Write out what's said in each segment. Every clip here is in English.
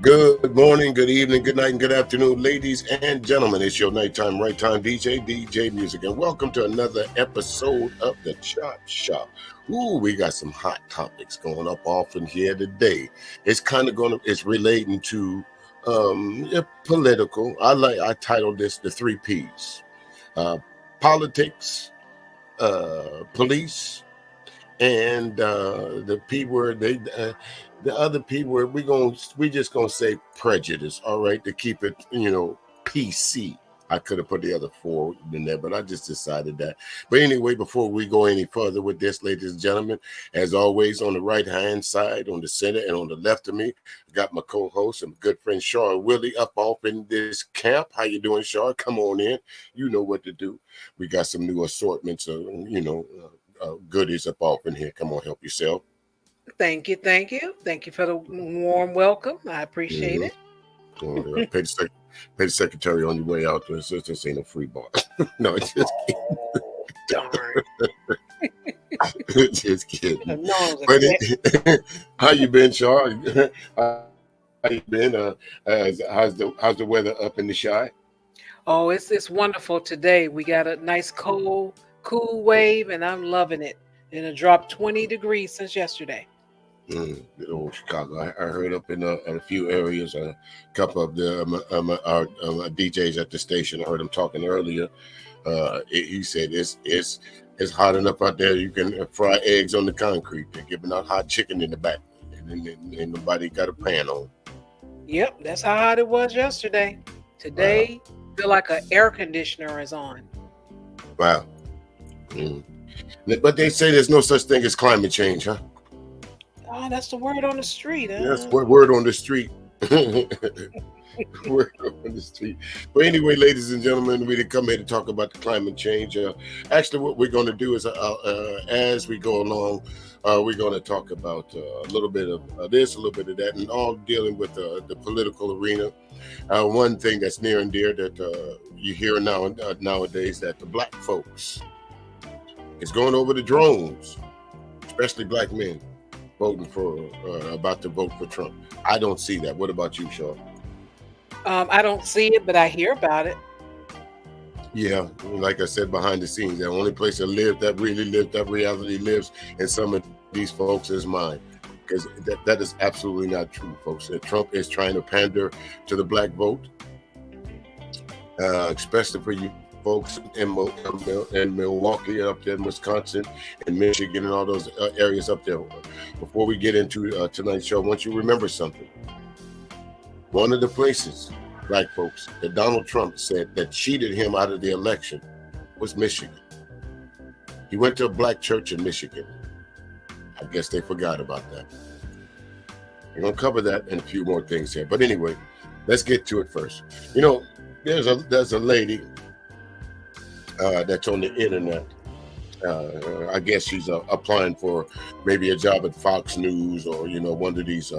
Good morning, good evening, good night, and good afternoon, ladies and gentlemen. It's your nighttime, right time DJ Music, and welcome to another episode of the Chop Shop. Ooh, we got some hot topics going up off in here today. It's kind of it's relating to political. I titled this the 3 P's: politics, police, and the P word. The other P word, we just gonna say prejudice, all right, to keep it, PC. I could have put the other 4 in there, but I just decided that. But anyway, before we go any further with this, ladies and gentlemen, as always, on the right-hand side, on the center, and on the left of me, I got my co-host and good friend Shaw Willie up off in this camp. How you doing, Shaw? Come on in. You know what to do. We got some new assortments of, goodies up off in here. Come on, help yourself. Thank you. Thank you for the warm welcome. I appreciate it. Pay the secretary on your way out. This ain't a free bar. No, it's just kidding. Darn. Just kidding. But how you been, Shaw? How you been? How's the weather up in the Chi? Oh, it's wonderful today. We got a nice cool wave, and I'm loving it. And it dropped 20 degrees since yesterday. Good old Chicago. I heard up in a few areas, a couple of the our DJs at the station. I heard him talking earlier. He said it's hot enough out there. You can fry eggs on the concrete. They're giving out hot chicken in the back, and nobody got a pan on. Yep, that's how hot it was yesterday. Today, feel like an air conditioner is on. Wow. But they say there's no such thing as climate change, huh? Oh, that's the word on the street. Huh? That's word on the street. Word on the street. But anyway, ladies and gentlemen, we didn't come here to talk about the climate change. Actually, what we're going to do is, as we go along, we're going to talk about a little bit of this, a little bit of that, and all dealing with the political arena. One thing that's near and dear that you hear nowadays, that the black folks is going over the drones, especially black men, voting for about to vote for Trump. I don't see that. What about you, Shaw? I don't see it, but I hear about it. Yeah, like I said, behind the scenes, the only place that really lived that reality lives in some of these folks is mine, because that is absolutely not true, folks. That Trump is trying to pander to the black vote, especially for you folks in Milwaukee, up there in Wisconsin, and Michigan, and all those areas up there. Before we get into tonight's show, I want you to remember something. One of the places, black folks, that Donald Trump said that cheated him out of the election was Michigan. He went to a black church in Michigan. I guess they forgot about that. We're going to cover that and a few more things here. But anyway, let's get to it first. There's a lady that's on the internet. I guess she's applying for maybe a job at Fox News, or one of these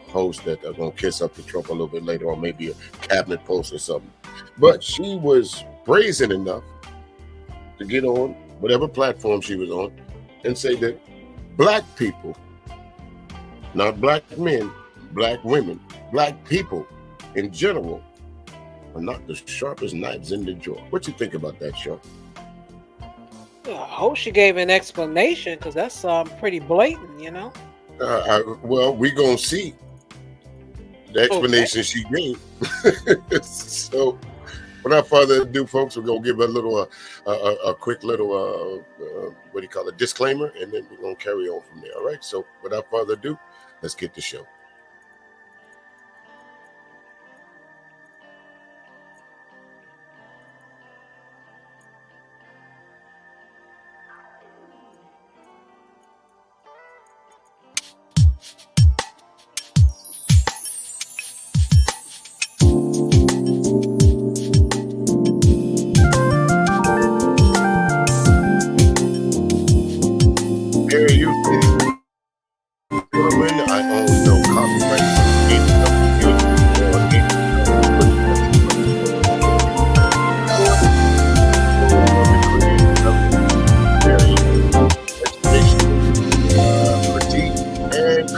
hosts that are gonna kiss up to Trump a little bit later, or maybe a cabinet post or something. But she was brazen enough to get on whatever platform she was on and say that black people, not black men, black women, black people in general, are not the sharpest knives in the drawer. What you think about that, Shaw? I hope she gave an explanation, because that's pretty blatant, Well, we gonna see the explanation she gave. So, without further ado, folks, we're gonna give a quick little disclaimer, and then we're gonna carry on from there. All right. So, without further ado, let's get the show.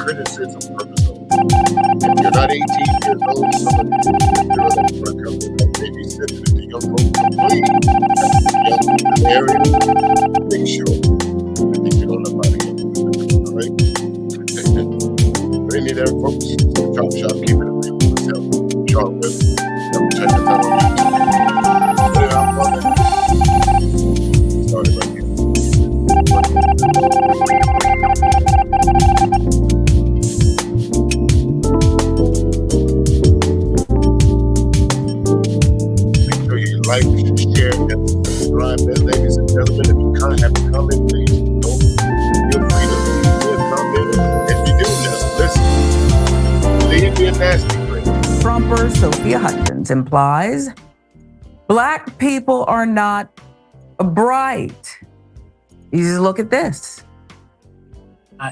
criticism purpose. If you're not 18 years old, some of you girl that want to come in and babysit the young folks, so please, young people in the area, make sure that they get on up out of here. All right? For any of them folks, it's the Chop Shop, keeping it real with myself, Sean Weather. Y'all check us out on YouTube. Put it out for them. Started right here. Make sure you like, share, and subscribe, ladies and gentlemen. If you can't have a comment, please don't feel free to leave me a comment. If you do, listen, leave me a nasty friend. Trumper Sophia Hutchins implies black people are not bright. You just look at this.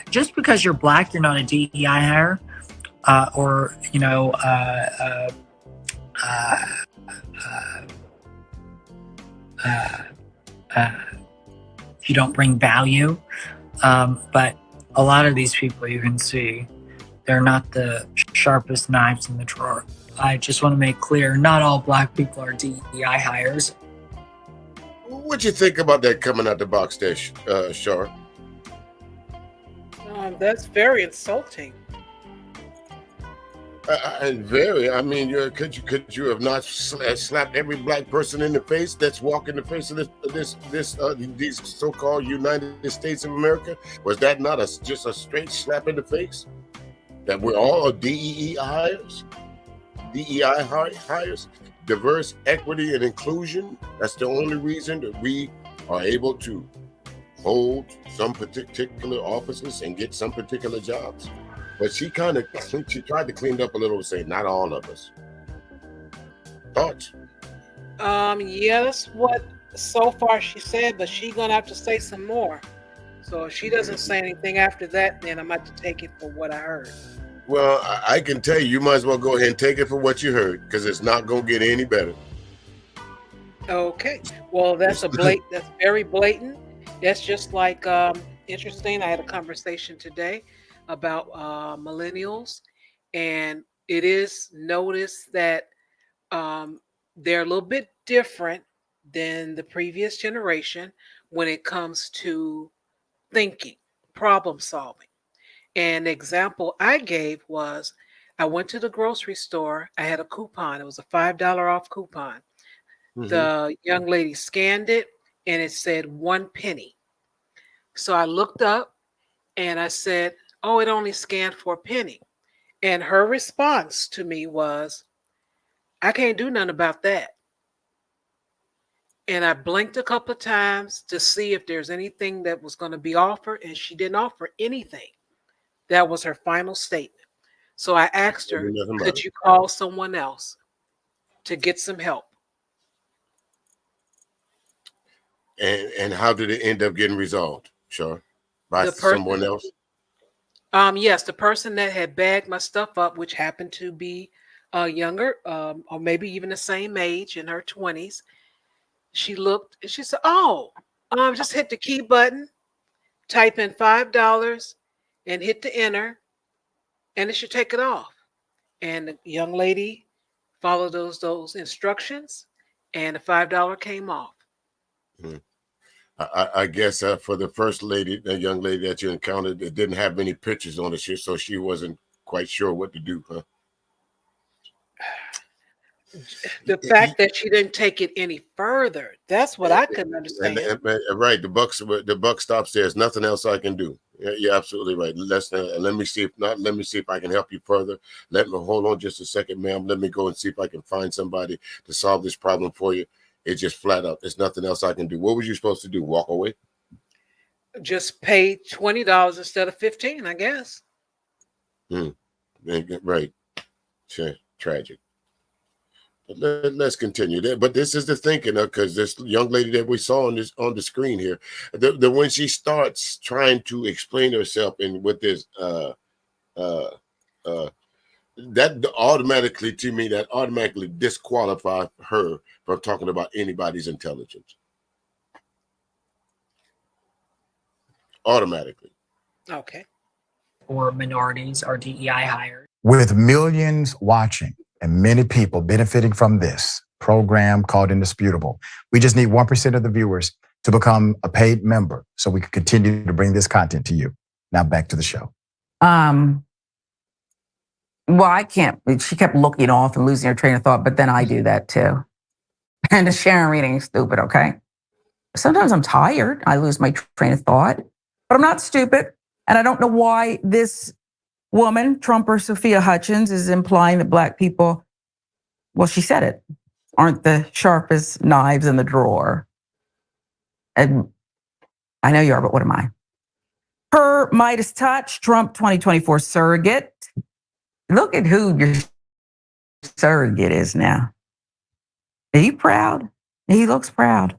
Just because you're black, you're not a DEI hire, or you don't bring value. But a lot of these people, you can see, they're not the sharpest knives in the drawer. I just want to make clear, not all black people are DEI hires. What you think about that coming out the box there, Shar? That's very insulting. Very. I mean, could you have not slapped every black person in the face that's walking the face of these so-called United States of America? Was that not just a straight slap in the face? That we're all DEI hires, diverse, equity, and inclusion. That's the only reason that we are able to hold some particular offices and get some particular jobs. But she tried to clean up a little, saying not all of us. Thoughts? Yeah, that's what so far she said, but she's gonna have to say some more. So if she doesn't say anything after that, then I'm going to take it for what I heard. Well, I can tell you might as well go ahead and take it for what you heard, because it's not going to get any better. Okay. Well, that's very blatant. That's just like interesting. I had a conversation today about millennials, and it is noticed that they're a little bit different than the previous generation when it comes to thinking, problem solving. And the example I gave was I went to the grocery store. I had a coupon. It was a $5 off coupon. Mm-hmm. The young lady scanned it and it said 1 penny. So I looked up and I said, oh, it only scanned for a penny. And her response to me was, I can't do nothing about that. And I blinked a couple of times to see if there's anything that was going to be offered, and she didn't offer anything. That was her final statement. So I asked her, could you call someone else to get some help? And how did it end up getting resolved, Shar? By someone else? Yes, the person that had bagged my stuff up, which happened to be younger, or maybe even the same age, in her 20s. She looked and she said, oh, just hit the key button, type in $5 and hit the enter, and it should take it off. And the young lady followed those instructions, and the $5 came off. Hmm. I guess for the first lady, the young lady that you encountered, it didn't have many pictures on it, so she wasn't quite sure what to do, huh? The fact that she didn't take it any further, that's what I couldn't understand. Right, the buck stops there. There's nothing else I can do. You're absolutely right. Let me see if I can help you further. Hold on just a second, ma'am. Let me go and see if I can find somebody to solve this problem for you. It's just flat out. There's nothing else I can do. What was you supposed to do? Walk away? Just pay $20 instead of $15, I guess. Right. Tragic. Let's continue there. But this is the thinking, because this young lady that we saw on the screen here, the when she starts trying to explain herself and with this that automatically disqualify her from talking about anybody's intelligence. Automatically. Okay. Or minorities are DEI hires. With millions watching and many people benefiting from this program called Indisputable, we just need 1% of the viewers to become a paid member so we can continue to bring this content to you. Now back to the show. Well, I can't. She kept looking off and losing her train of thought, but then I do that too. And Sharon reading is stupid, okay? Sometimes I'm tired. I lose my train of thought, but I'm not stupid. And I don't know why this woman, Trumper Sophia Hutchins, is implying that Black people, well, she said it, aren't the sharpest knives in the drawer. And I know you are, but what am I? Her Midas touch, Trump 2024 surrogate. Look at who your surrogate is now. Are you proud? He looks proud.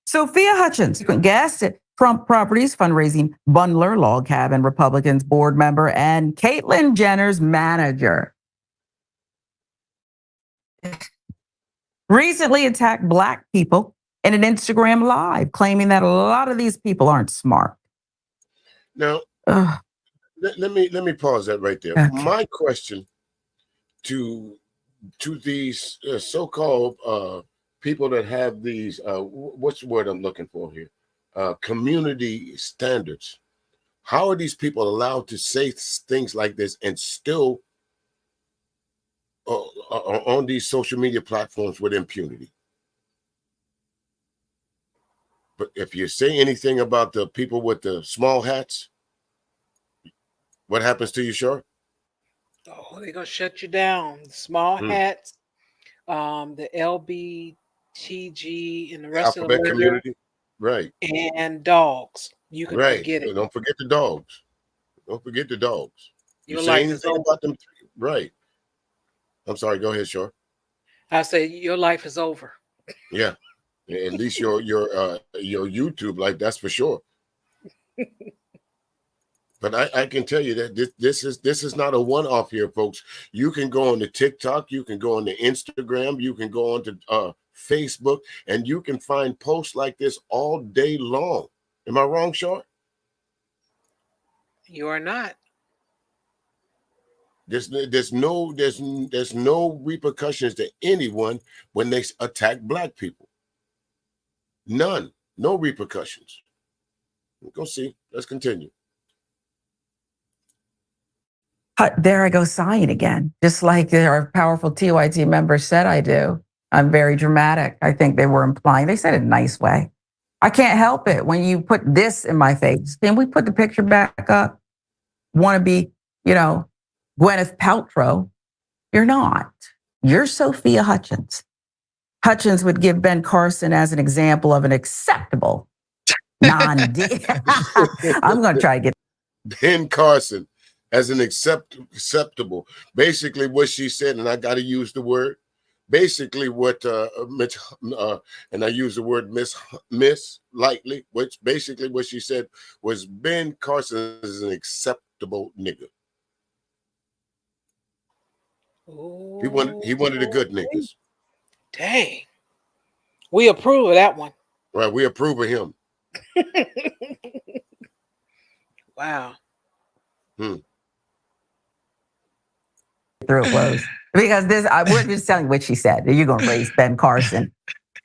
Sophia Hutchins, guest at Trump Properties fundraising bundler, log cabin Republicans board member, and Caitlyn Jenner's manager. Recently attacked Black people in an Instagram live, claiming that a lot of these people aren't smart. Now, let me pause that right there. Okay. My question to these so-called people that have these what's the word I'm looking for here? Community standards. How are these people allowed to say things like this and still on these social media platforms with impunity? But if you say anything about the people with the small hats, what happens to you, Shar? Oh, they're gonna shut you down. The small hats, the LBTG, and the rest Alphabet of the community, right? And dogs. You can forget it. Don't forget the dogs. Don't forget the dogs. You Your say life anything is about them, right? I'm sorry. Go ahead, Shar. I say your life is over. Yeah, at least your YouTube life, that's for sure. But I can tell you that this is not a one-off here, folks. You can go on to TikTok, you can go on to Instagram, you can go on to Facebook, and you can find posts like this all day long. Am I wrong, Shar? You are not. There's no repercussions to anyone when they attack Black people. None. No repercussions. Go see. Let's continue. There I go sighing again, just like our powerful TYT member said I do. I'm very dramatic. I think they were implying, they said it in a nice way. I can't help it when you put this in my face. Can we put the picture back up? Want to be, Gwyneth Paltrow? You're not. You're Sophia Hutchins. Hutchins would give Ben Carson as an example of an acceptable non-D. I'm going to try to get Ben Carson as an acceptable. Basically what she said, and I got to use the word, basically what and I use the word miss lightly, which basically what she said was Ben Carson is an acceptable nigga. Ooh, he wanted the good niggas. Dang. We approve of that one. Right, we approve of him. Wow. Through it blows. Because we're just telling what she said. You're going to raise Ben Carson.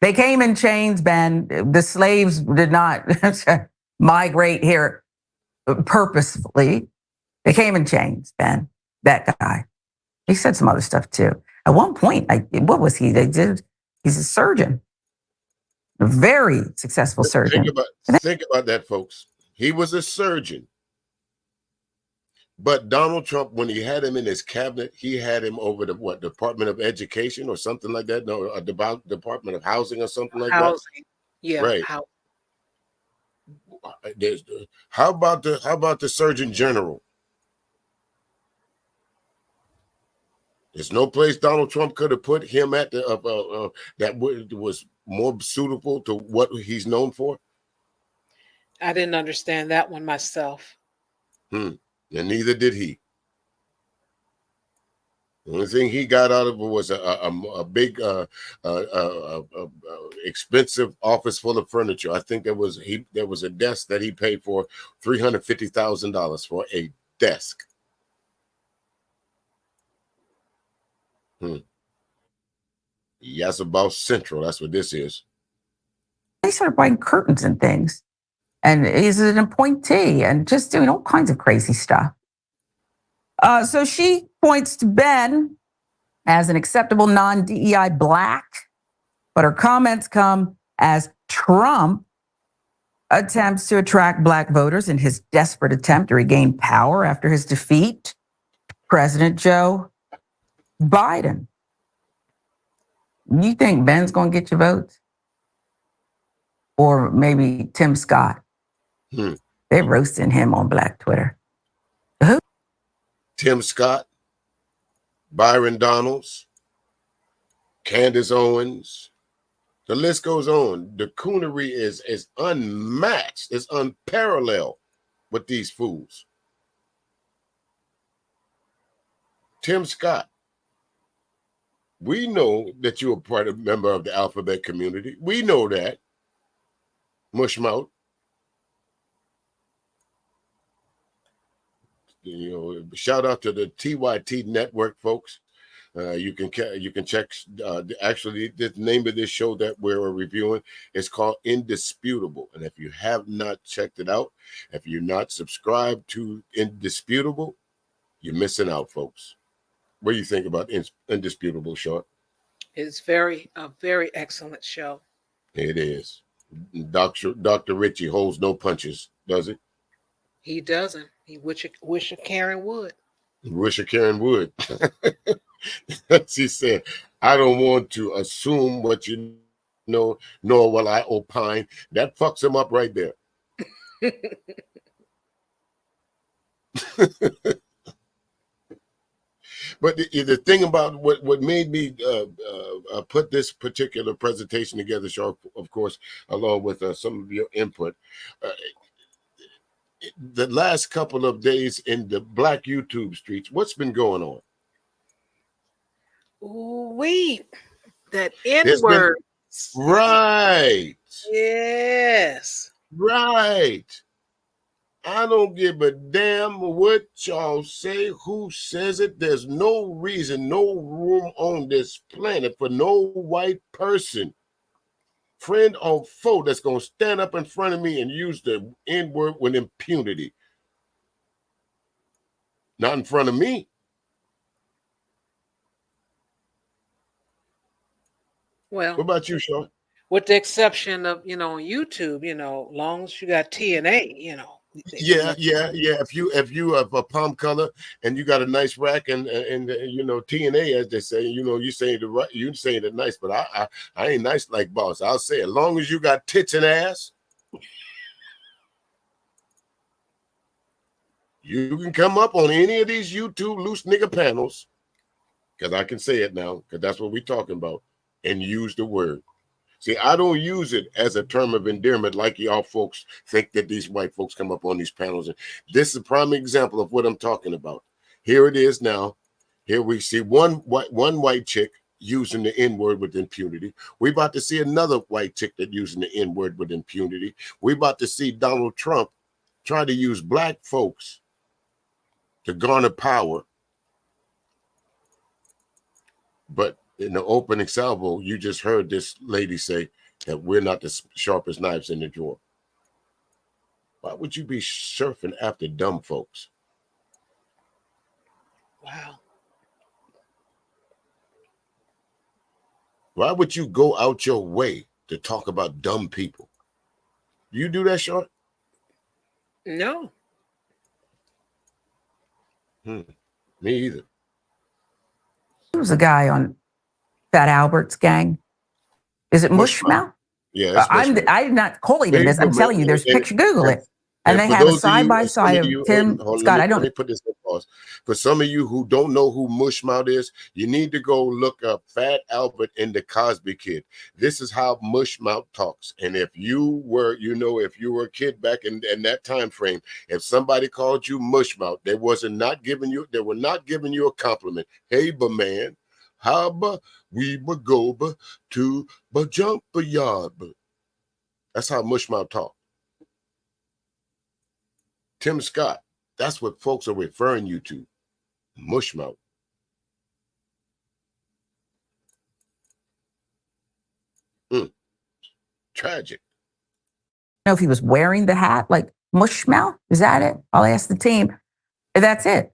They came in chains, Ben. The slaves did not migrate here purposefully. They came in chains, Ben. That guy. He said some other stuff too. At one point, what was he? He's a surgeon. A very successful surgeon. Think about that, folks. He was a surgeon. But Donald Trump, when he had him in his cabinet, he had him over the Department of Education or something like that? No, a Department of Housing or something like that. Yeah. Right. How about the Surgeon General? There's no place Donald Trump could have put him at that was more suitable to what he's known for. I didn't understand that one myself. And neither did he. The only thing he got out of it was a big, expensive office full of furniture. I think there was a desk that he paid for $350,000 for a desk. Hmm. Yes, about Central. That's what this is. They started buying curtains and things. And he's an appointee and just doing all kinds of crazy stuff. So she points to Ben as an acceptable non-DEI black, but her comments come as Trump attempts to attract black voters in his desperate attempt to regain power after his defeat, President Joe Biden. You think Ben's going to get your votes? Or maybe Tim Scott? They're roasting him on Black Twitter. Who? Tim Scott, Byron Donalds, Candace Owens. The list goes on. The coonery is unmatched. It's unparalleled with these fools. Tim Scott, we know that you're a member of the alphabet community. We know that. Mushmouth. You know, shout out to the TYT network, folks. You can check. Actually, the name of this show that we're reviewing is called Indisputable. And if you have not checked it out, if you're not subscribed to Indisputable, you're missing out, folks. What do you think about Indisputable, Short? It's a very excellent show. It is. Dr. Richie holds no punches, does he? He doesn't. He wish a Karen would. Wish a Karen would. She said, I don't want to assume what you know, nor will I opine. That fucks him up right there. But the thing about what made me put this particular presentation together, Sharp, of course, along with some of your input, the last couple of days in the Black YouTube streets, what's been going on? Ooh-wee. That There's been N-word. right. Yes. Right. I don't give a damn what y'all say, who says it. There's no reason, no room on this planet for no white person, friend or foe, that's going to stand up in front of me and use the N-word with impunity. Not in front of me. Well, what about you, Sean? With the exception of, on YouTube, long as you got TNA, Yeah. If you have a palm color and you got a nice rack and TNA, as they say, you saying the right, you saying it nice, but I ain't nice like boss. I'll say, as long as you got tits and ass, you can come up on any of these YouTube loose nigga panels, because I can say it now, because that's what we're talking about, and use the word. See, I don't use it as a term of endearment like y'all folks think that these white folks come up on these panels. And this is a prime example of what I'm talking about. Here it is now. Here we see one white chick using the N-word with impunity. We about to see another white chick that using the N-word with impunity. We about to see Donald Trump try to use black folks to garner power. But in the opening salvo, you just heard this lady say that we're not the sharpest knives in the drawer. Why would you be surfing after dumb folks? Wow. Why would you go out your way to talk about dumb people? You do that, Short? No. Me either. There was a guy on Fat Albert's gang. Is it Mushmouth? Yeah, I'm not calling him this. I'm telling you, there's a picture. Google it. And they for have a those of you, side by side of Tim Scott. Let me put this in pause. For some of you who don't know who Mushmouth is, you need to go look up Fat Albert and the Cosby Kid. This is how Mushmouth talks. And if you were, if you were a kid back in that time frame, if somebody called you Mushmouth, they were not giving you a compliment. Hey, man, how about we go to the jump yard? That's how Mushmouth talk. Tim Scott, that's what folks are referring you to. Mushmouth. tragic. Know if he was wearing the hat, like Mushmouth. Is that it? I'll ask the team. That's it.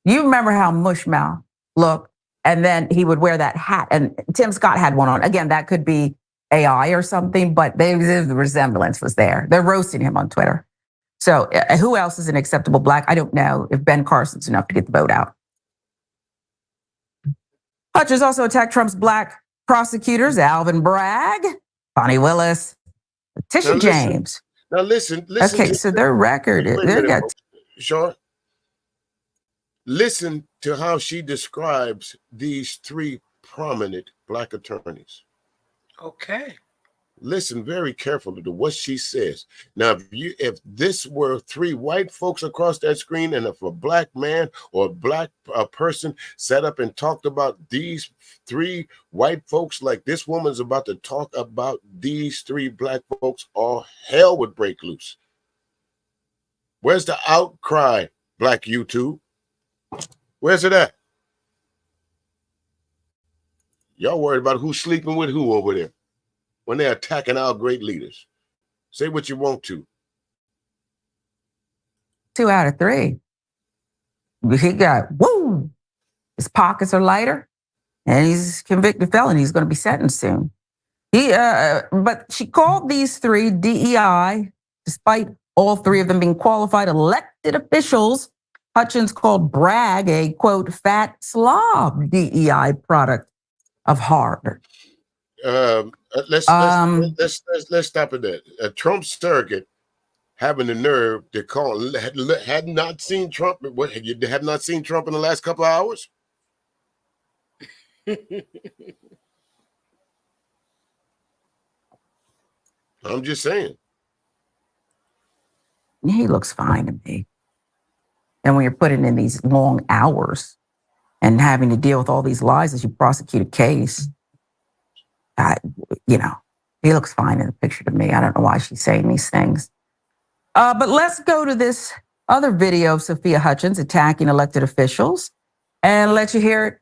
You remember how Mushmouth looked, and then he would wear that hat. And Tim Scott had one on. Again, that could be AI or something, but the resemblance was there. They're roasting him on Twitter. So who else is an acceptable black? I don't know if Ben Carson's enough to get the vote out. Hutchins also attacked Trump's black prosecutors, Alvin Bragg, Bonnie Willis, Tisha James. Now listen. Okay, so their record, they got. Sure. Listen to how she describes these three prominent black attorneys. Okay. Listen very carefully to what she says. Now, if this were three white folks across that screen, and if a black man or a black person sat up and talked about these three white folks like this woman's about to talk about these three black folks, all hell would break loose. Where's the outcry, black YouTube? Where's it at? Y'all worried about who's sleeping with who over there when they're attacking our great leaders. Say what you want to. 2 out of 3. He got, his pockets are lighter, and he's convicted felon. He's going to be sentenced soon. But she called these three DEI, despite all three of them being qualified elected officials. Hutchins called Bragg a, quote, fat slob DEI product of Harvard. Let's stop at that. A Trump surrogate having the nerve to call had not seen Trump. What, you have not seen Trump in the last couple of hours? I'm just saying. He looks fine to me. And when you're putting in these long hours and having to deal with all these lies as you prosecute a case, he looks fine in the picture to me. I don't know why she's saying these things. But let's go to this other video of Sophia Hutchins attacking elected officials and let you hear it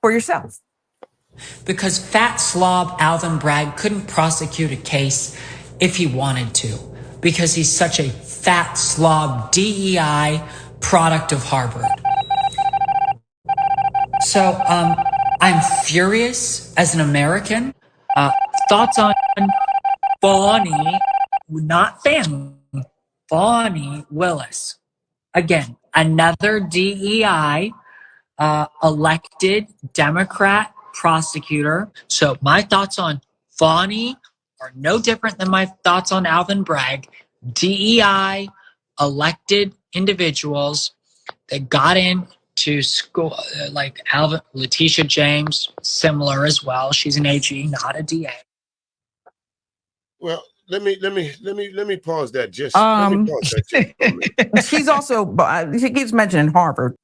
for yourself. Because fat slob Alvin Bragg couldn't prosecute a case if he wanted to, because he's such a fat slob DEI product of Harvard. So I'm furious as an American. Thoughts on Bonnie, not family, Bonnie Willis. Again, another DEI elected Democrat prosecutor. So my thoughts on Bonnie are no different than my thoughts on Alvin Bragg. DEI elected individuals that got into school, like Letitia James, similar as well. She's an AG, not a DA. Well, let me pause that just. Let me pause that just for a minute. She's also, she keeps mentioning Harvard.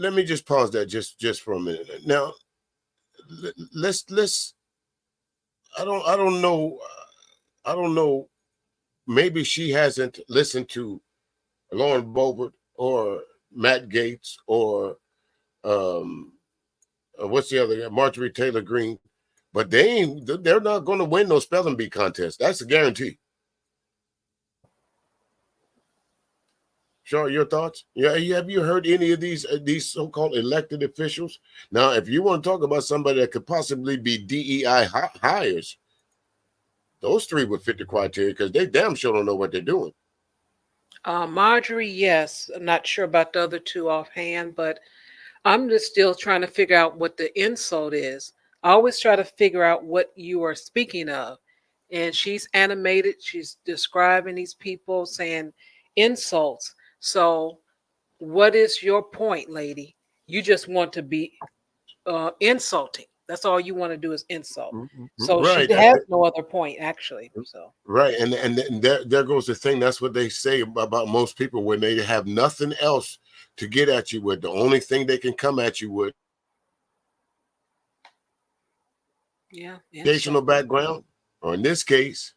Let me just pause that just for a minute. Now, let's. I don't know. Maybe she hasn't listened to Lauren Boebert or Matt Gaetz or what's the other guy? Marjorie Taylor Greene, but they're not going to win no spelling bee contest. That's a guarantee. Sure, your thoughts? Yeah, have you heard any of these so-called elected officials? Now, if you want to talk about somebody that could possibly be DEI hires, those three would fit the criteria because they damn sure don't know what they're doing. Marjorie, yes. I'm not sure about the other two offhand, but I'm just still trying to figure out what the insult is. I always try to figure out what you are speaking of. And she's animated. She's describing these people saying insults. So what is your point, lady? You just want to be insulting. That's all you want to do is insult. So right. She has no other point, actually. So right, and there goes the thing. That's what they say about most people when they have nothing else to get at you with. The only thing they can come at you with, educational background, or in this case,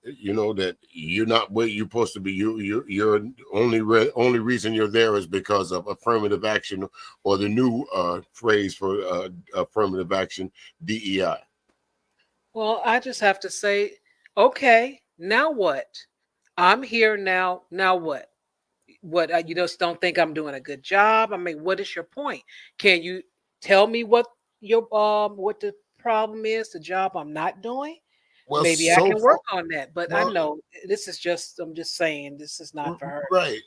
that you're not where you're supposed to be. You're only reason you're there is because of affirmative action, or the new phrase for affirmative action, DEI. Well, I just have to say, okay, now what? I'm here now. Now what? What you just don't think I'm doing a good job? I mean, what is your point? Can you tell me what the problem is? The job I'm not doing? Well, Maybe I so can work far, on that. But I well, know this is just. I'm just saying this is not for her. right.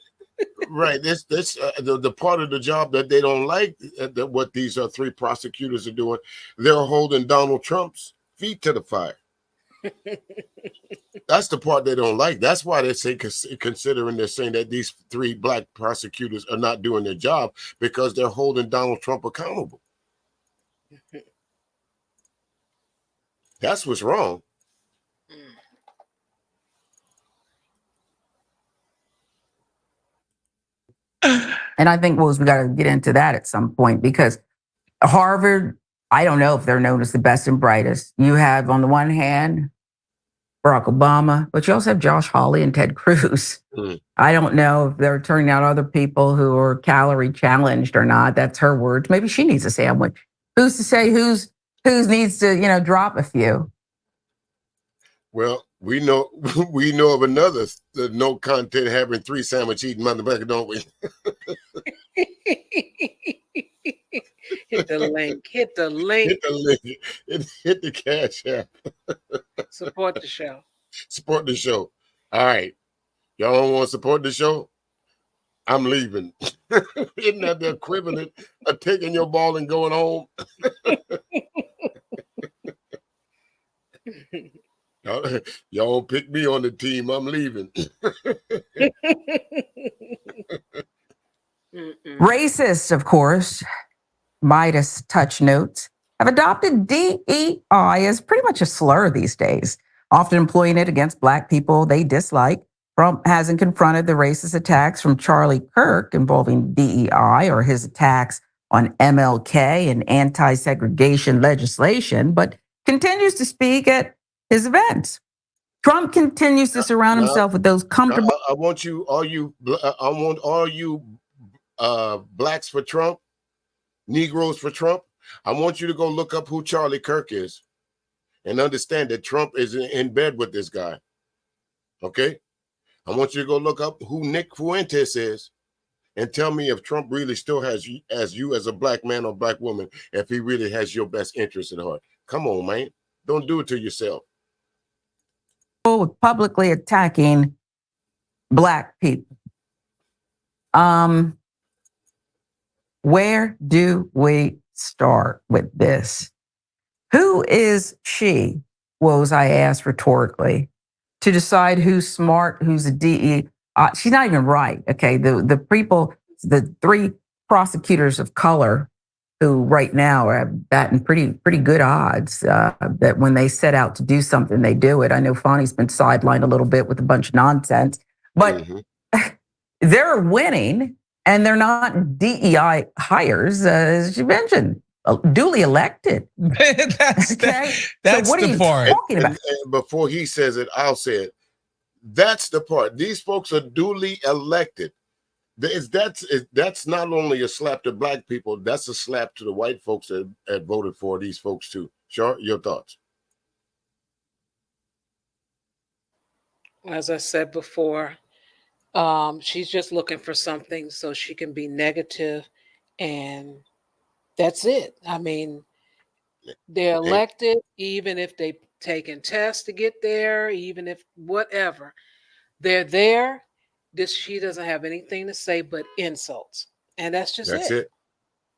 Right. This the part of the job that they don't like that what these three prosecutors are doing. They're holding Donald Trump's feet to the fire. That's the part they don't like. That's why they say considering they're saying that these three black prosecutors are not doing their job because they're holding Donald Trump accountable. That's what's wrong. And I think, we got to get into that at some point because Harvard, I don't know if they're known as the best and brightest. You have, on the one hand, Barack Obama, but you also have Josh Hawley and Ted Cruz. Mm. I don't know if they're turning out other people who are calorie challenged or not. That's her words. Maybe she needs a sandwich. Who's to say who's needs to, drop a few? Well, we know we know of another no content having three sandwich eating motherfucker, don't we? Hit the link. Hit the link. Hit the link. Hit the cash app. Support the show. Support the show. All right. Y'all don't want to support the show? I'm leaving. Isn't that the equivalent of taking your ball and going home? Y'all don't pick me on the team. I'm leaving. Racists, of course, Midas touch notes, have adopted DEI as pretty much a slur these days, often employing it against Black people they dislike. Trump hasn't confronted the racist attacks from Charlie Kirk involving DEI or his attacks on MLK and anti-segregation legislation, but continues to speak at his events. Trump continues to surround himself with those comfortable. I want all you blacks for Trump, Negroes for Trump. I want you to go look up who Charlie Kirk is and understand that Trump is in bed with this guy. Okay? I want you to go look up who Nick Fuentes is and tell me if Trump really still has you as a black man or black woman, if he really has your best interest at heart. Come on, man. Don't do it to yourself. Publicly attacking Black people. Where do we start with this? Who is she, Woes, I asked rhetorically, to decide who's smart, who's a DE? She's not even right, okay? The people, the three prosecutors of color who right now are batting pretty good odds that when they set out to do something, they do it. I know Fonnie's been sidelined a little bit with a bunch of nonsense, but they're winning and they're not DEI hires, as you mentioned, duly elected. That's okay? That's so what the are you part. talking about? And before he says it, I'll say it. That's the part. These folks are duly elected. That's not only a slap to black people, that's a slap to the white folks that voted for these folks too. Sure, your thoughts? As I said before, she's just looking for something so she can be negative, and that's it. I mean, they're elected, even if they taken tests to get there, even if whatever. They're there. She doesn't have anything to say but insults. And that's just That's it. it.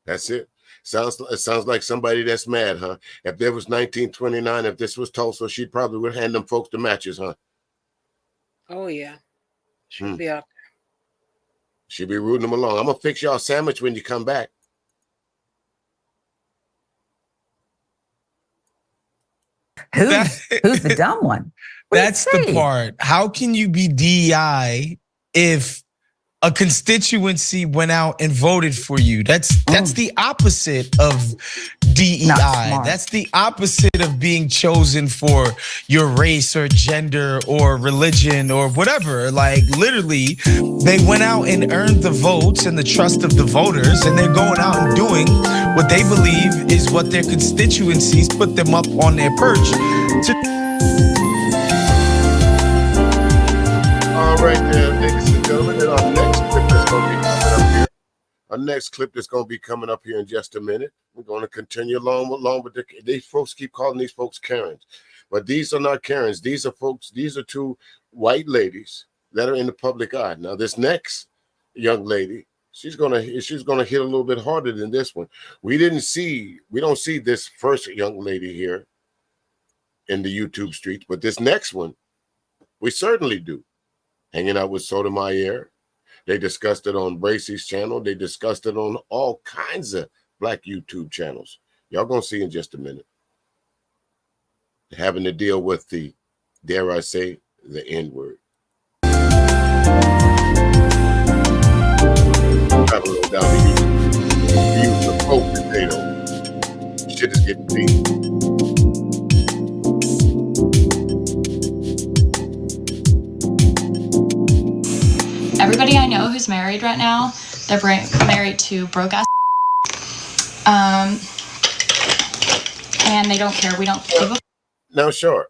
That's it. It sounds like somebody that's mad, huh? If there was 1929, if this was Tulsa, she probably would hand them folks the matches, huh? Oh yeah. She'll be out there. She'll be rooting them along. I'm gonna fix y'all a sandwich when you come back. Who's the dumb one? That's the part. How can you be DEI if a constituency went out and voted for you. That's the opposite of DEI. That's the opposite of being chosen for your race or gender or religion or whatever. Like literally, they went out and earned the votes and the trust of the voters, and they're going out and doing what they believe is what their constituencies put them up on their perch to. All right, there, ladies and gentlemen, and our next clip is going to be coming up here. Our next clip is going to be coming up here in just a minute. We're going to continue along with these folks keep calling these folks Karens, but these are not Karens. These are folks. These are two white ladies that are in the public eye. Now, this next young lady, she's gonna hit a little bit harder than this one. We don't see this first young lady here in the YouTube streets, but this next one, we certainly do. Hanging out with Sotomayor. They discussed it on Bracey's channel. They discussed it on all kinds of black YouTube channels. Y'all gonna see in just a minute. Having to deal with the, dare I say, the N-word. Travel down to use the coke potato. Shit is getting deep. Everybody I know who's married right now, they're married to broke ass, and they don't care. We don't give a. Now, sure.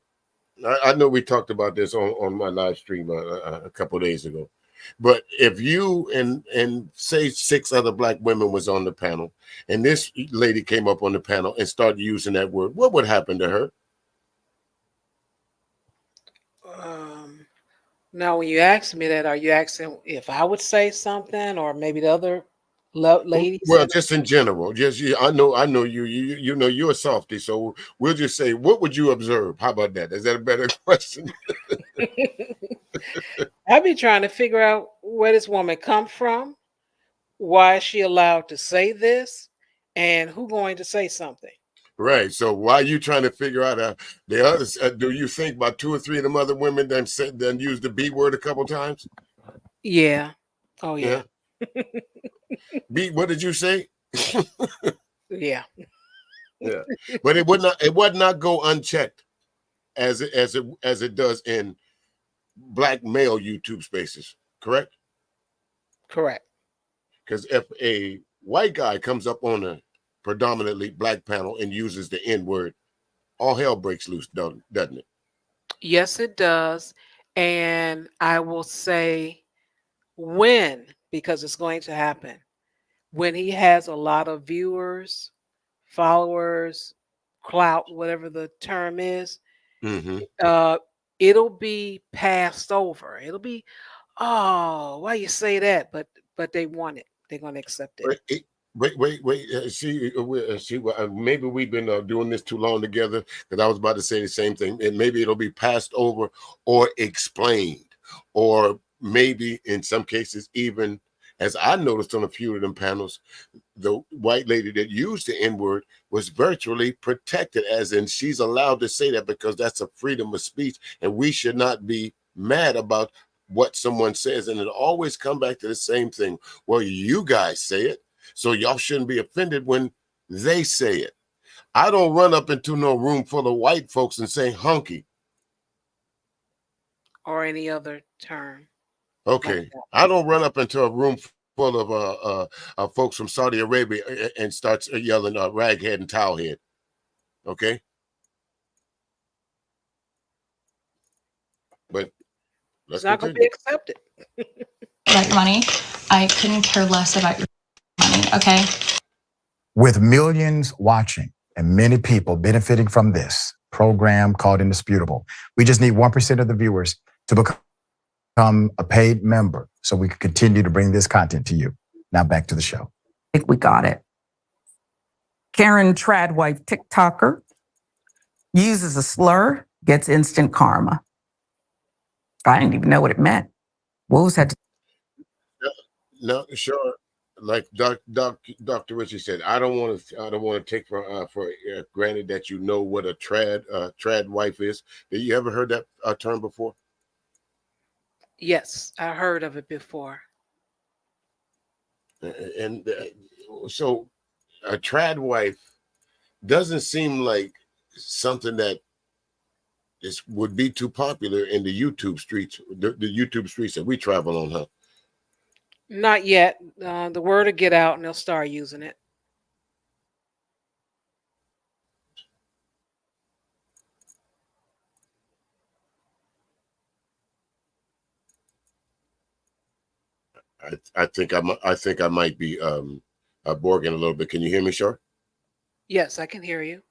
I know we talked about this on my live stream a couple of days ago, but if you and say 6 other black women was on the panel, and this lady came up on the panel and started using that word, what would happen to her? Now, when you ask me that, are you asking if I would say something, or maybe the other ladies? Well, just in general. I know you. You know you're a softie, so we'll just say, what would you observe? How about that? Is that a better question? I'd be trying to figure out where this woman come from, why is she allowed to say this, and who going to say something. Right. So why are you trying to figure out the others? Do you think about 2 or 3 of them other women then used the B word a couple times? Yeah. Oh yeah. B. What did you say? Yeah. Yeah. But it would not go unchecked as it does in black male YouTube spaces. Correct. Correct. Because if a white guy comes up on a predominantly black panel and uses the N-word, all hell breaks loose, doesn't it? Yes, it does. And I will say because it's going to happen, when he has a lot of viewers, followers, clout, whatever the term is, it'll be passed over. It'll be, oh, why you say that? But they want it. They're going to accept it. Wait. See, maybe we've been doing this too long together, because I was about to say the same thing. And maybe it'll be passed over or explained, or maybe in some cases, even as I noticed on a few of them panels, the white lady that used the N-word was virtually protected, as in she's allowed to say that because that's a freedom of speech, and we should not be mad about what someone says. And it always come back to the same thing. Well, you guys say it, so y'all shouldn't be offended when they say it. I don't run up into no room full of white folks and say hunky. Or any other term. Okay. Like I don't run up into a room full of folks from Saudi Arabia and start yelling raghead and towelhead. Okay. But it's not going to be accepted. About your money, I couldn't care less about your money, okay? With millions watching and many people benefiting from this program called Indisputable, we just need 1% of the viewers to become a paid member so we can continue to bring this content to you. Now back to the show. I think we got it. Karen Tradwife TikToker uses a slur, gets instant karma. I didn't even know what it meant. Wolves had to. No, sure. Like Dr. Richie said, I don't want to take for granted that you know what a trad wife is. Did you ever heard that term before? Yes, I heard of it before. And so a trad wife doesn't seem like something that would be too popular in the YouTube streets, the YouTube streets that we travel on, huh? Not yet. The word will get out and they'll start using it. I think I might be borging a little bit. Can you hear me, Shar? Yes, I can hear you.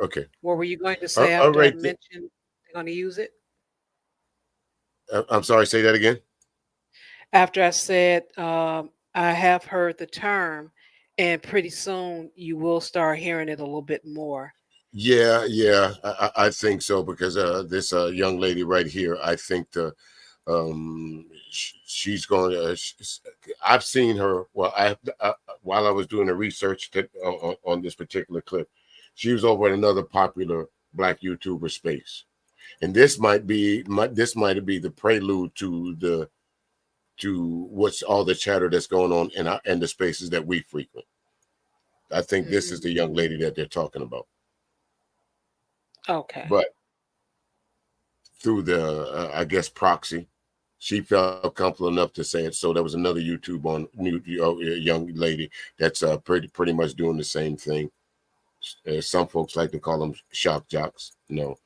Okay. What were you going to say All after I right. mentioned they're going to use it? I'm sorry. Say that again. After I said I have heard the term, and pretty soon you will start hearing it a little bit more. Yeah, I think so because this young lady right here, I think she's going to. I've seen her. Well, while I was doing the research on this particular clip, she was over at another popular Black YouTuber space, and this might be the prelude to what's all the chatter that's going on in the spaces that we frequent. I think this is the young lady that they're talking about. Okay. But through the, I guess, proxy, she felt comfortable enough to say it. So there was another young lady that's pretty much doing the same thing. Some folks like to call them shock jocks. No,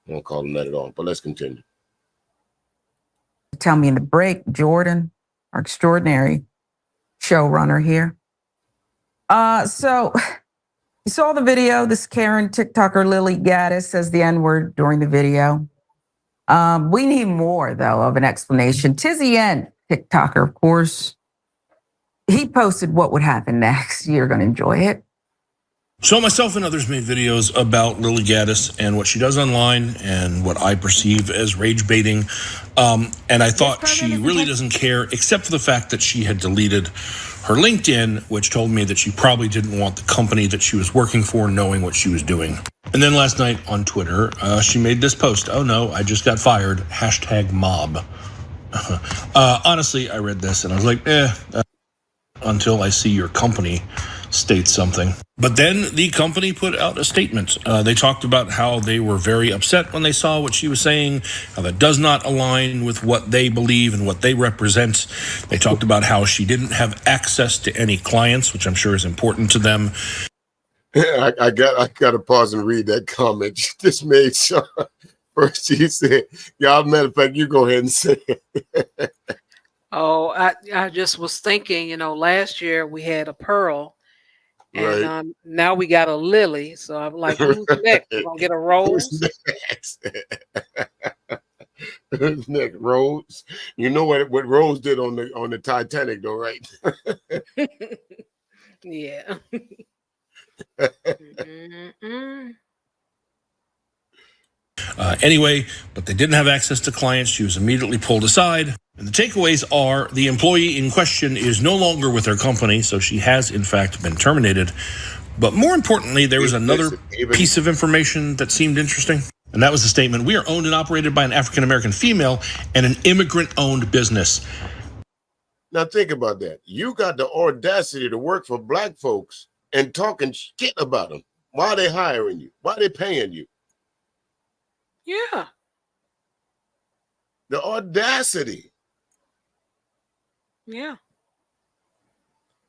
I don't call them that at all. But let's continue. Tell me in the break, Jordan, our extraordinary showrunner here. So you saw the video. This Karen TikToker Lily Gaddis says the N-word during the video. We need more, though, of an explanation. Tizzy N, TikToker, of course, he posted what would happen next. You're going to enjoy it. So myself and others made videos about Lily Gaddis and what she does online and what I perceive as rage baiting. And I thought she really doesn't care, except for the fact that she had deleted her LinkedIn, which told me that she probably didn't want the company that she was working for knowing what she was doing. And then last night on Twitter, she made this post. Oh no, I just got fired. #mob. Honestly, I read this and I was like, until I see your company state something. But then the company put out a statement. They talked about how they were very upset when they saw what she was saying, how that does not align with what they believe and what they represent. They talked about how she didn't have access to any clients, which I'm sure is important to them. I got to pause and read that comment. She just made sure. First she said, y'all, matter of fact, you go ahead and say it. Oh, I just was thinking, last year we had a Pearl, and right. Now we got a Lily. So I'm like, who's next? We're going to get a Rose? Who's next? Who's next? Rose? You know what Rose did on the Titanic, though, right? Yeah. Anyway, but they didn't have access to clients. She was immediately pulled aside. And the takeaways are the employee in question is no longer with her company, so she has, in fact, been terminated. But more importantly, there was another piece of information that seemed interesting. And that was the statement, we are owned and operated by an African-American female and an immigrant-owned business. Now think about that. You got the audacity to work for Black folks and talking shit about them. Why are they hiring you? Why are they paying you? Yeah. The audacity. Yeah.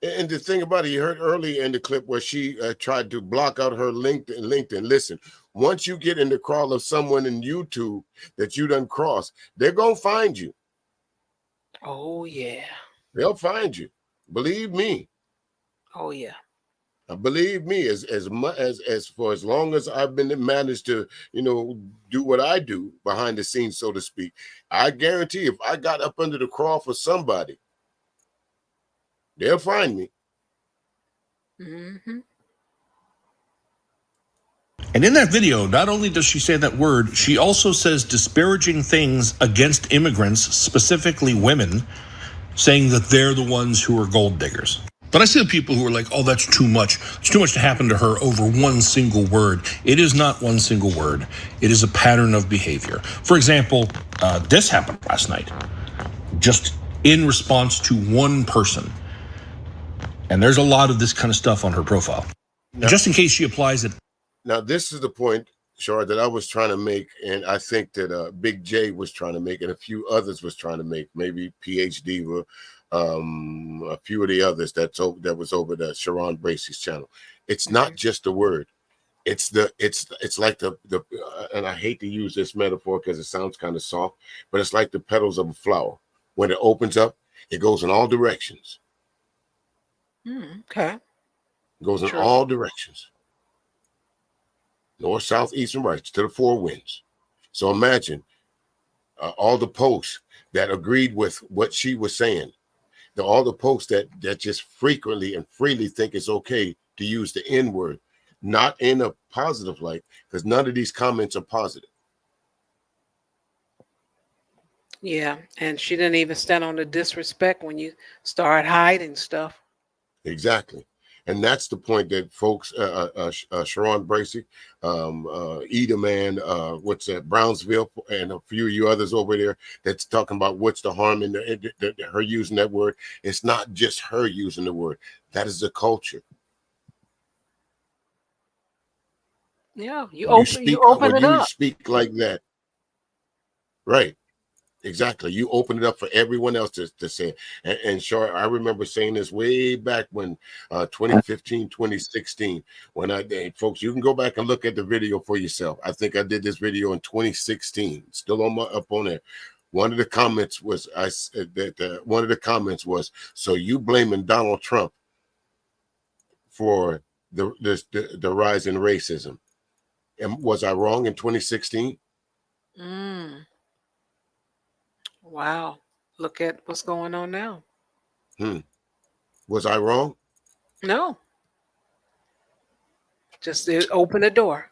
And the thing about it, you heard earlier in the clip where she tried to block out her LinkedIn. Listen, once you get in the crawl of someone in YouTube that you done crossed, they're going to find you. Oh, yeah. They'll find you. Believe me. Oh, yeah. Believe me, as for as long as I've been managed to, do what I do behind the scenes, so to speak, I guarantee if I got up under the crawl for somebody, they'll find me. Mm-hmm. And in that video, not only does she say that word, she also says disparaging things against immigrants, specifically women, saying that they're the ones who are gold diggers. But I see the people who are like, oh, that's too much. It's too much to happen to her over one single word. It is not one single word. It is a pattern of behavior. For example, this happened last night, just in response to one person. And there's a lot of this kind of stuff on her profile. Now, just in case she applies it. Now, this is the point, Shar, that I was trying to make, and I think that Big J was trying to make, and a few others was trying to make, maybe PhD or a few of the others that was over the Sharon Bracey's channel. It's not just the word. It's like the and I hate to use this metaphor because it sounds kind of soft, but it's like the petals of a flower. When it opens up, it goes in all directions. Okay. It goes in all directions. North, south, east, and right, to the four winds. So imagine all the posts that agreed with what she was saying. All the posts that just frequently and freely think it's okay to use the N-word, not in a positive light, because none of these comments are positive. Yeah, and she didn't even stand on the disrespect when you start hiding stuff. Exactly. And that's the point that folks, Sharon Bracey, Eda Man, what's that, Brownsville, and a few of you others over there that's talking about what's the harm in her using that word. It's not just her using the word. That is the culture. Yeah, you open it up. You speak like that. Right. Exactly. You open it up for everyone else to say. And sure, I remember saying this way back when 2015, 2016, when folks, you can go back and look at the video for yourself. I think I did this video in 2016, still up on there. One of the comments was so you blaming Donald Trump for the rise in racism. And was I wrong in 2016? Wow. Look at what's going on now. Was I wrong? No. Just open the door.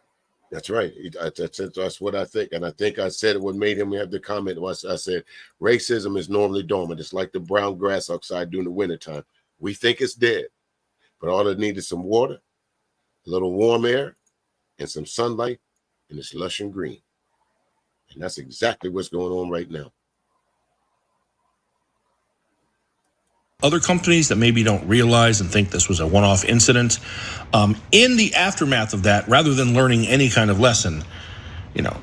That's right. That's what I think. And I think I said what made him have the comment was I said, racism is normally dormant. It's like the brown grass outside during the wintertime. We think it's dead, but all it needs is some water, a little warm air, and some sunlight, and it's lush and green. And that's exactly what's going on right now. Other companies that maybe don't realize and think this was a one-off incident. In the aftermath of that, rather than learning any kind of lesson,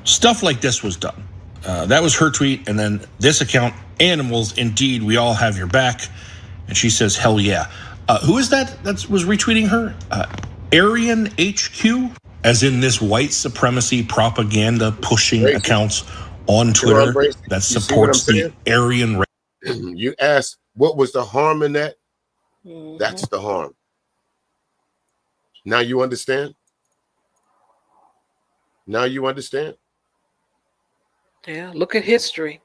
stuff like this was done. That was her tweet, and then this account, Animals, Indeed, We All Have Your Back. And she says, hell yeah. Who is that was retweeting her? Aryan HQ, as in this white supremacy propaganda pushing accounts on Twitter that supports the Aryan race. You asked, what was the harm in that? That's the harm. Now you understand? Now you understand? Yeah, look at history.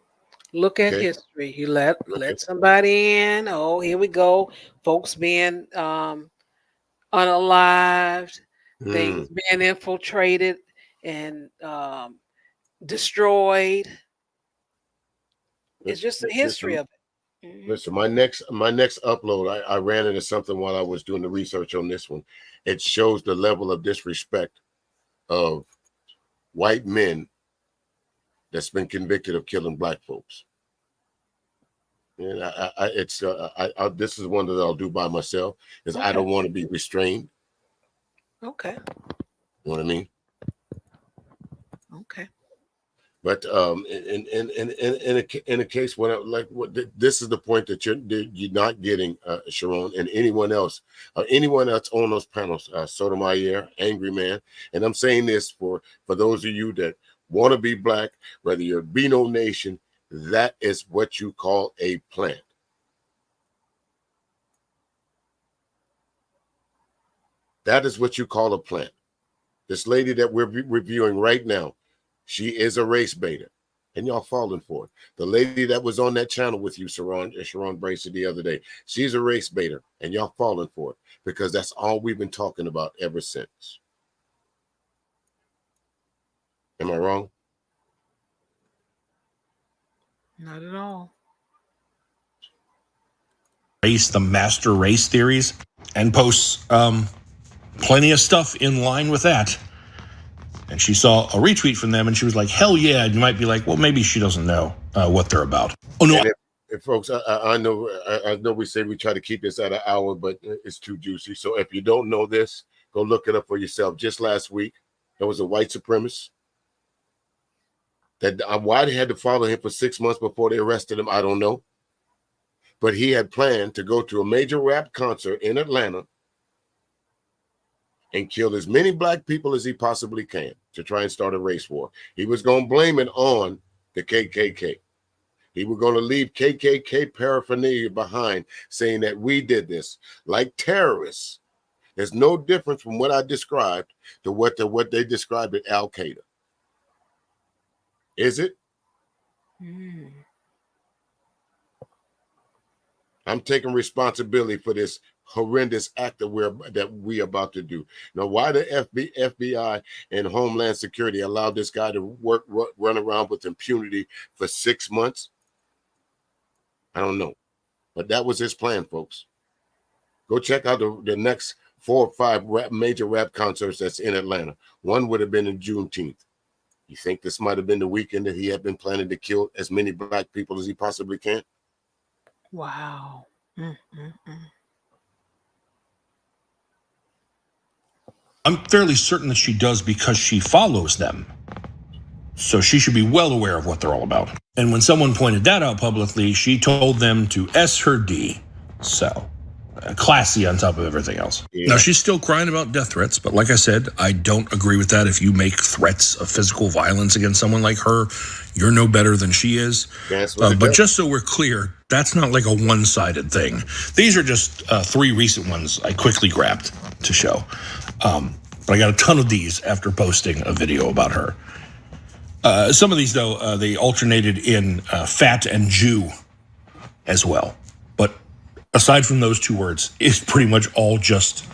Look at history. You let somebody in. Oh, here we go. Folks being unalived, things being infiltrated and destroyed. It's just the history of it. Listen, my next upload, I ran into something while I was doing the research on this one. It shows the level of disrespect of white men that's been convicted of killing black folks. And this is one that I'll do by myself because I don't want to be restrained. Okay. You know what I mean? Okay. But in a case when this is the point that you're not getting, Sharon, and anyone else on those panels, Sotomayor, Angry Man, and I'm saying this for those of you that want to be black, whether you're Beano Nation, that is what you call a plant. That is what you call a plant. This lady that we're reviewing right now, she is a race baiter, and y'all falling for it. The lady that was on that channel with you, Sharon Bracey, the other day, she's a race baiter, and y'all falling for it because that's all we've been talking about ever since. Am I wrong? Not at all. The master race theories, and posts plenty of stuff in line with that. And she saw a retweet from them and she was like, hell yeah. And you might be like, well, maybe she doesn't know what they're about. Oh, no. folks, I know we say we try to keep this at an hour, but it's too juicy. So if you don't know this, go look it up for yourself. Just last week, there was a white supremacist that why they had to follow him for 6 months before they arrested him, I don't know. But he had planned to go to a major rap concert in Atlanta and kill as many black people as he possibly can to try and start a race war. He was going to blame it on the KKK. He was going to leave KKK paraphernalia behind, saying that we did this like terrorists. There's no difference from what I described to what they described at Al Qaeda. Is it? I'm taking responsibility for this horrendous act that we about to do. Now, why the FBI and Homeland Security allowed this guy to run around with impunity for 6 months? I don't know. But that was his plan, folks. Go check out the next 4 or 5 major rap concerts that's in Atlanta. One would have been in Juneteenth. You think this might have been the weekend that he had been planning to kill as many black people as he possibly can? Wow. I'm fairly certain that she does because she follows them. So she should be well aware of what they're all about. And when someone pointed that out publicly, she told them to S her D. So, classy on top of everything else. Yeah. Now, she's still crying about death threats, but like I said, I don't agree with that. If you make threats of physical violence against someone like her, you're no better than she is. But just so we're clear, that's not like a one-sided thing. These are just 3 recent ones I quickly grabbed to show. But I got a ton of these after posting a video about her. Some of these, though, they alternated in fat and Jew as well. But aside from those 2 words, it's pretty much all just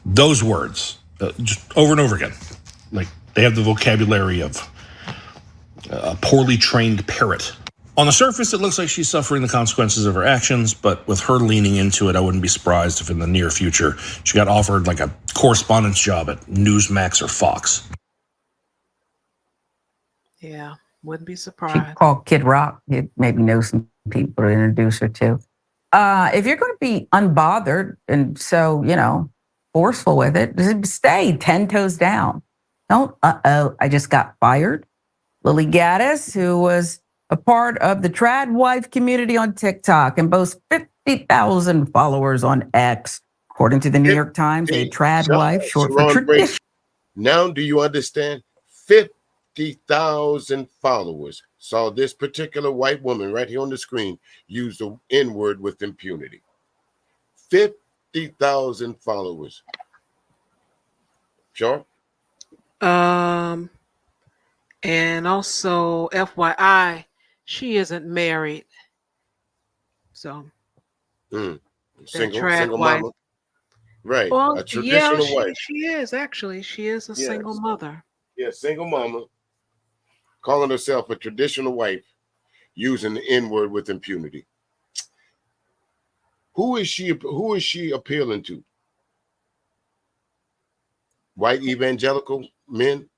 those words, just over and over again. Like, they have the vocabulary of a poorly trained parrot. On the surface, it looks like she's suffering the consequences of her actions, but with her leaning into it, I wouldn't be surprised if in the near future she got offered like a correspondence job at Newsmax or Fox. Yeah, wouldn't be She surprised. called Kid Rock. You maybe know some people to introduce her to. If you're going to be unbothered and so, forceful with it, stay 10 toes down. Don't, I just got fired. Lily Gaddis, who was a part of the trad wife community on TikTok and boasts 50,000 followers on X. According to the New York Times, a trad wife, short for tradition. Now, do you understand? 50,000 followers saw this particular white woman right here on the screen use the N-word with impunity. 50,000 followers. Sure. And also, FYI, she isn't married. So, Single mama. Right. Well, a traditional wife. She is actually. She is a single mother. Yeah, single mama. Calling herself a traditional wife, using the N-word with impunity. Who is she appealing to? White evangelical men?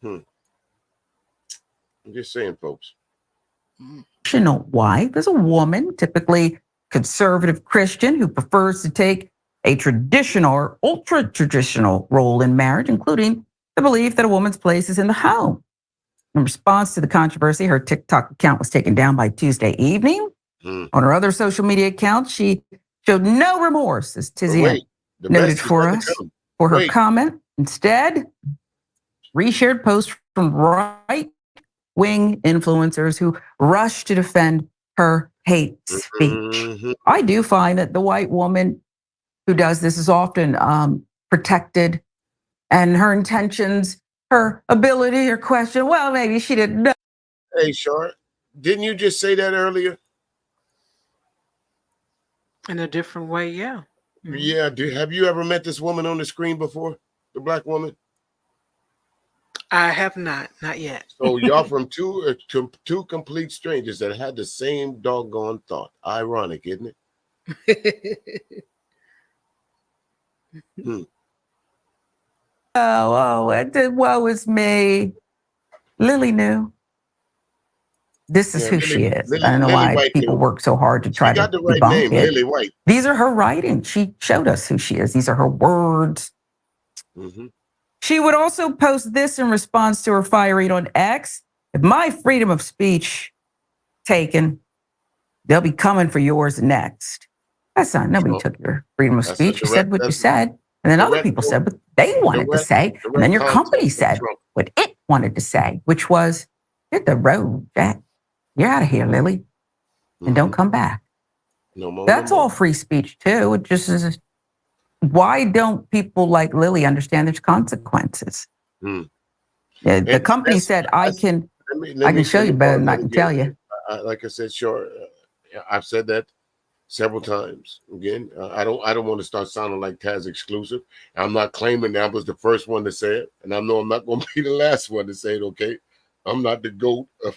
I'm just saying, folks. Traditional wife is a woman, typically conservative Christian, who prefers to take a traditional or ultra-traditional role in marriage, including the belief that a woman's place is in the home. In response to the controversy, her TikTok account was taken down by Tuesday evening. On her other social media accounts, she showed no remorse, as Tizian noted for us, for her comment. Instead, reshared posts from right-wing influencers who rushed to defend her hate speech. I do find that the white woman who does this is often protected, and her intentions, her ability, her question, well, maybe she didn't know. Hey, Short, didn't you just say that earlier? In a different way, yeah. Yeah, have you ever met this woman on the screen before? The black woman? I have not yet. So y'all from two complete strangers that had the same doggone thought. Ironic, isn't it? Woe is me. Lily knew. This is who she is. I don't know Lily why White people knew. work so hard to try She to got the right debunk name, it. Lily White. These are her writings. She showed us who she is. These are her words. Mm-hmm. She would also post this in response to her firing on X. If my freedom of speech taken, they'll be coming for yours next. That's not, nobody took your freedom of speech. You said what you said. And then other people said what they wanted to say. And then your company said what it wanted to say, which was, hit the road, Jack. You're out of here, Lily. And don't come back. No more. That's all free speech, too. It just is. Why don't people like Lily understand there's consequences? Yeah, the company said, I can show you better than I can tell you. Like I said, sure. I've said that several times. Again, I don't want to start sounding like Taz exclusive. I'm not claiming that I was the first one to say it, and I know I'm not going to be the last one to say it. Okay, I'm not the GOAT of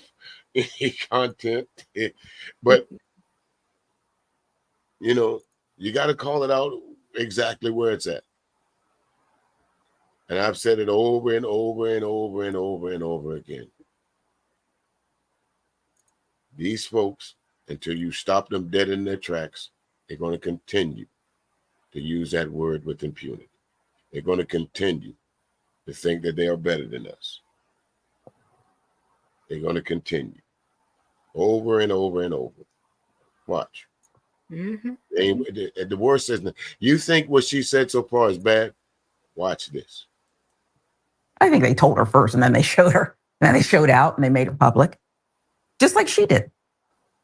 any content, but you got to call it out exactly where it's at. And I've said it over and over and over and over and over again. These folks, until you stop them dead in their tracks, they're going to continue to use that word with impunity. They're going to continue to think that they are better than us. They're going to continue over and over and over. Watch. Mm-hmm. The worst is, you think what she said so far is bad? Watch this. I think they told her first, and then they showed her. And then they showed out, and they made it public. Just like she did.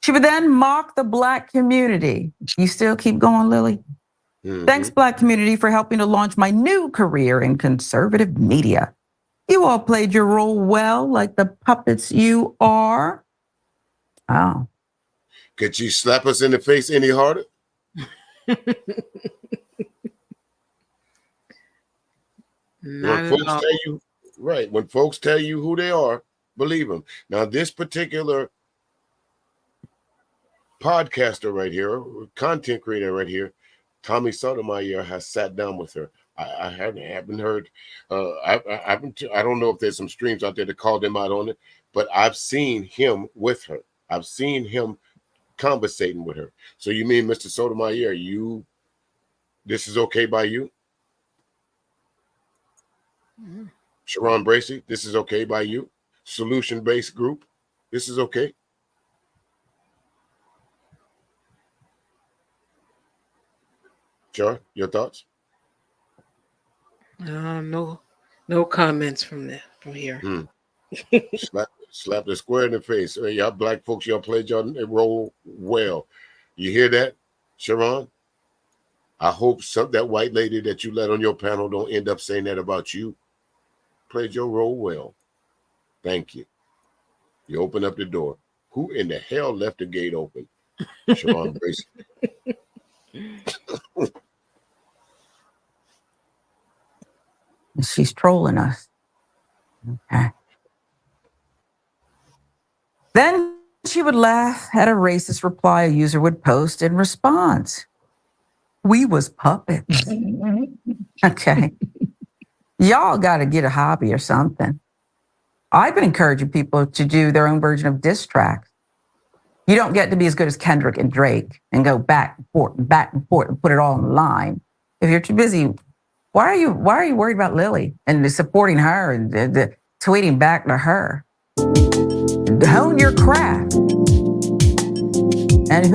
She would then mock the Black community. You still keep going, Lily? Mm-hmm. Thanks, Black community, for helping to launch my new career in conservative media. You all played your role well, like the puppets you are. Oh. Could you slap us in the face any harder? When folks tell you who they are, believe them. Now, this particular podcaster right here, content creator right here, Tommy Sotomayor, has sat down with her. I haven't heard. I don't know if there's some streams out there that called him out on it, but I've seen him with her. I've seen him conversating with her. So you mean, Mr. Sotomayor, this is okay by you? Mm-hmm. Sharon Bracey, this is okay by you? Solution-based group, this is okay? Sure, your thoughts? No comments from here. Slap the square in the face. Y'all Black folks, y'all played your role well. You hear that, Sharon? I hope that white lady that you let on your panel don't end up saying that about you. Played your role well. Thank you. You open up the door. Who in the hell left the gate open? Sharon Bracey. She's trolling us. Okay. Then she would laugh at a racist reply a user would post in response. We was puppets. Okay. Y'all got to get a hobby or something. I've been encouraging people to do their own version of diss tracks. You don't get to be as good as Kendrick and Drake and go back and forth and put it all in line. If you're too busy, why are you worried about Lily and supporting her and tweeting back to her? Hone your craft. And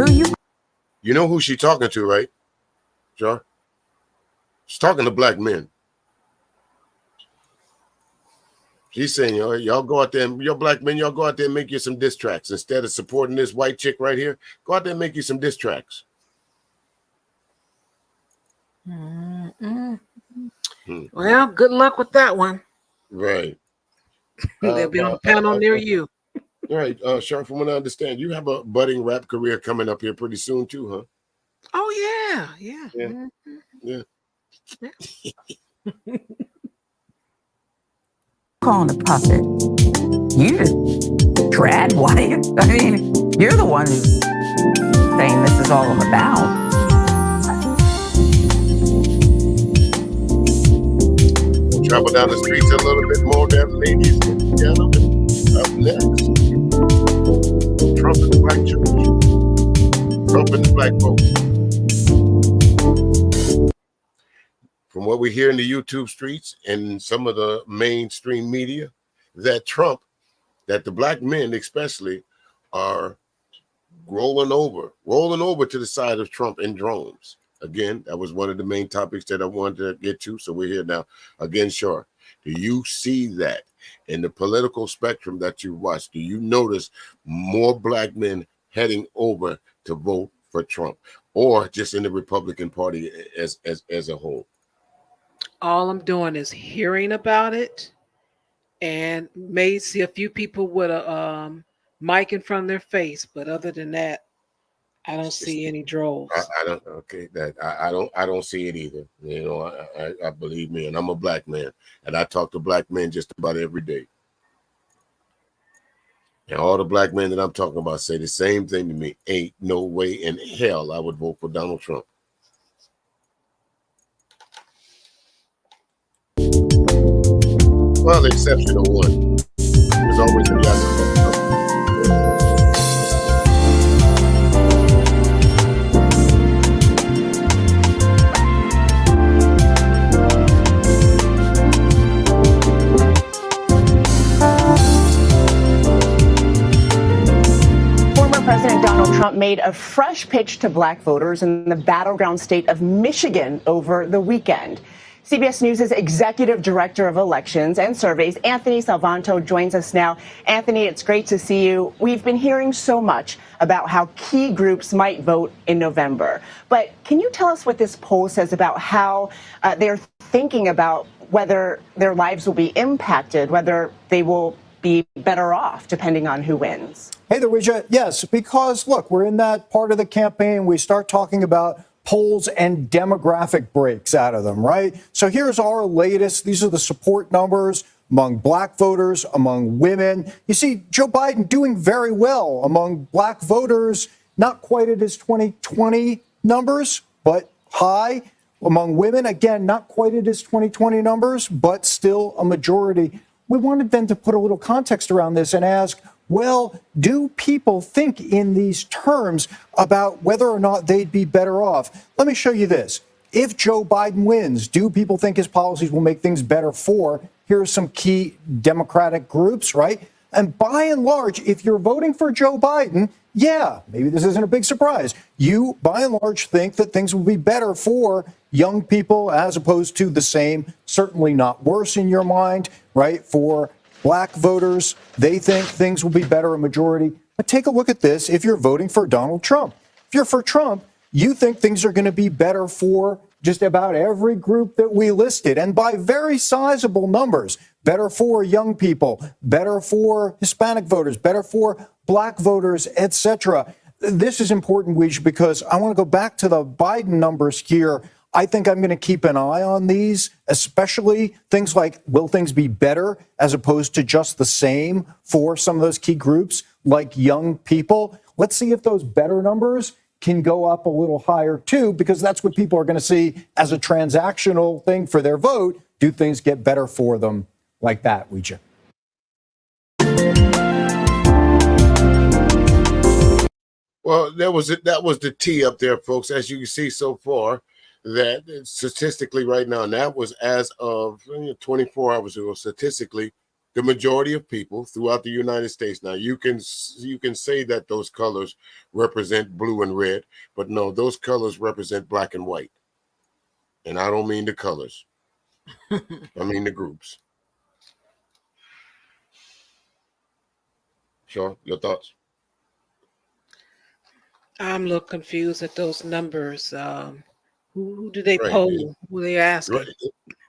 you know who she's talking to, right? Sure. She's talking to Black men. She's saying, y'all go out there, y'all Black men, y'all go out there and make you some diss tracks. Instead of supporting this white chick right here, go out there and make you some diss tracks. Well, good luck with that one. Right. They'll be on the panel near you. All right, Sharp, from what I understand, you have a budding rap career coming up here pretty soon too, huh? Oh, yeah. Yeah. Calling a puppet. You just trad wife. I mean, you're the one who's saying this is all about. We'll travel down the streets a little bit more, there, ladies and gentlemen. Up next. Trump and the black church. Trump and the black vote. From what we hear in the YouTube streets and some of the mainstream media, that the black men especially are rolling over to the side of Trump in drones. Again, that was one of the main topics that I wanted to get to. So we're here now. Again, Shar, do you see that in the political spectrum that you watch? Do you notice more black men heading over to vote for Trump, or just in the Republican Party as a whole? All I'm doing is hearing about it, and may see a few people with a mic in front of their face, but other than that, I don't see any droves. I don't. Okay, that I don't see it either. You know, I believe me, and I'm a black man, and I talk to black men just about every day. And all the black men that I'm talking about say the same thing to me. Ain't no way in hell I would vote for Donald Trump. Well, the exception of one. There's always a yes. President Donald Trump made a fresh pitch to black voters in the battleground state of Michigan over the weekend. CBS News' Executive Director of Elections and Surveys, Anthony Salvanto, joins us now. Anthony, it's great to see you. We've been hearing so much about how key groups might vote in November. But can you tell us what this poll says about how they're thinking about whether their lives will be impacted, whether they will be better off, depending on who wins? Hey there, Richie. Yes, because, look, we're in that part of the campaign. We start talking about polls and demographic breaks out of them, right? So here's our latest. These are the support numbers among black voters, among women. You see Joe Biden doing very well among black voters, not quite at his 2020 numbers, but high. Among women, again, not quite at his 2020 numbers, but still a majority. We wanted then to put a little context around this and ask, well, do people think in these terms about whether or not they'd be better off? Let me show you this. If Joe Biden wins, do people think his policies will make things better for? Here are some key Democratic groups, right? And by and large, if you're voting for Joe Biden, yeah, maybe this isn't a big surprise. You, by and large, think that things will be better for young people as opposed to the same, certainly not worse in your mind, right? For black voters, they think things will be better, a majority. But take a look at this if you're voting for Donald Trump. If you're for Trump, you think things are going to be better for just about every group that we listed, and by very sizable numbers. Better for young people, better for Hispanic voters, better for black voters, etc. This is important, Weege, because I want to go back to the Biden numbers here. I think I'm going to keep an eye on these, especially things like, will things be better as opposed to just the same for some of those key groups like young people? Let's see if those better numbers can go up a little higher, too, because that's what people are going to see as a transactional thing for their vote. Do things get better for them like that, Ouija? Well, that was the T up there, folks. As you can see so far, that statistically right now, and that was as of 24 hours ago, statistically, the majority of people throughout the United States. Now, you can say that those colors represent blue and red, but no, those colors represent black and white. And I don't mean the colors. I mean the groups. Sure, your thoughts? I'm a little confused at those numbers. Who do they poll? Who they asking?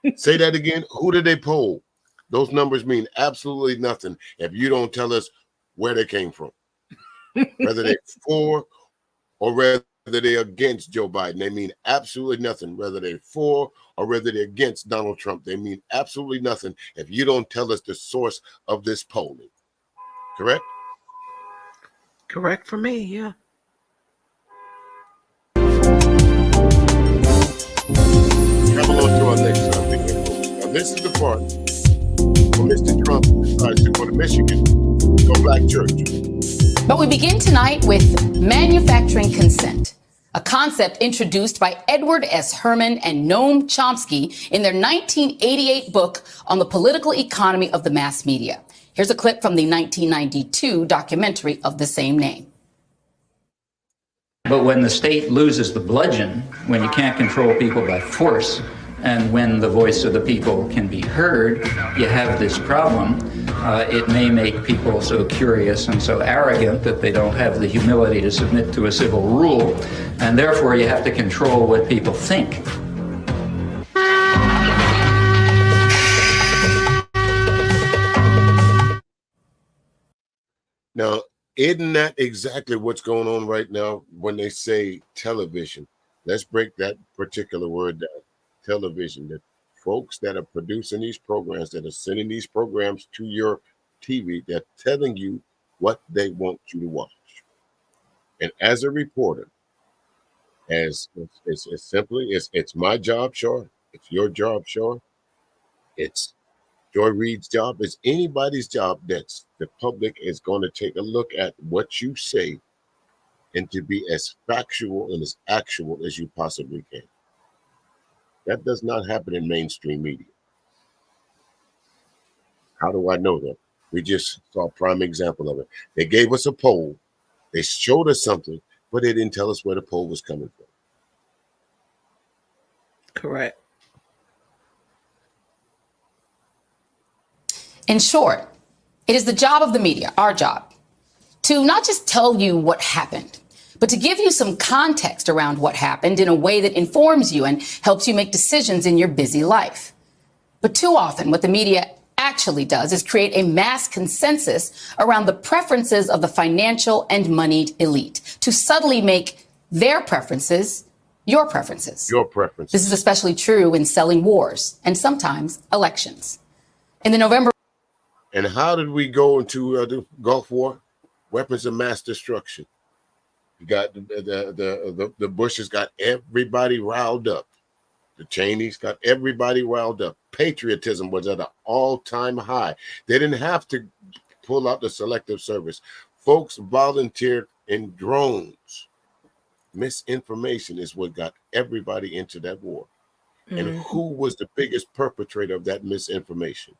Right. Say that again. Who did they poll? Those numbers mean absolutely nothing if you don't tell us where they came from. Whether they're for or whether they're against Joe Biden, they mean absolutely nothing. Whether they're for or whether they're against Donald Trump, they mean absolutely nothing if you don't tell us the source of this polling. Correct? Correct for me, yeah. Coming on to our next topic. Now, this is the part where Mr. Trump decides to go to Michigan to a black church. But we begin tonight with manufacturing consent, a concept introduced by Edward S. Herman and Noam Chomsky in their 1988 book on the political economy of the mass media. Here's a clip from the 1992 documentary of the same name. But when the state loses the bludgeon, when you can't control people by force, and when the voice of the people can be heard, you have this problem. It may make people so curious and so arrogant that they don't have the humility to submit to a civil rule, and therefore you have to control what people think. Now, isn't that exactly what's going on right now when they say television? Let's break that particular word down. Television. The folks that are producing these programs, that are sending these programs to your TV, they're telling you what they want you to watch. And as a reporter, as simply it's my job, sure. It's your job, sure. It's Joy Reid's job. It's anybody's job that's the public is going to take a look at what you say and to be as factual and as actual as you possibly can. That does not happen in mainstream media. How do I know that? We just saw a prime example of it. They gave us a poll. They showed us something, but they didn't tell us where the poll was coming from. Correct. In short, it is the job of the media, our job, to not just tell you what happened, but to give you some context around what happened in a way that informs you and helps you make decisions in your busy life. But too often, what the media actually does is create a mass consensus around the preferences of the financial and moneyed elite to subtly make their preferences your preferences. Your preferences. This is especially true in selling wars and sometimes elections. In the November. And how did we go into the Gulf War? Weapons of mass destruction. You got the Bushes got everybody riled up. The Cheneys got everybody riled up. Patriotism was at an all-time high. They didn't have to pull out the selective service. Folks volunteered in drones. Misinformation is what got everybody into that war. Mm-hmm. And who was the biggest perpetrator of that misinformation?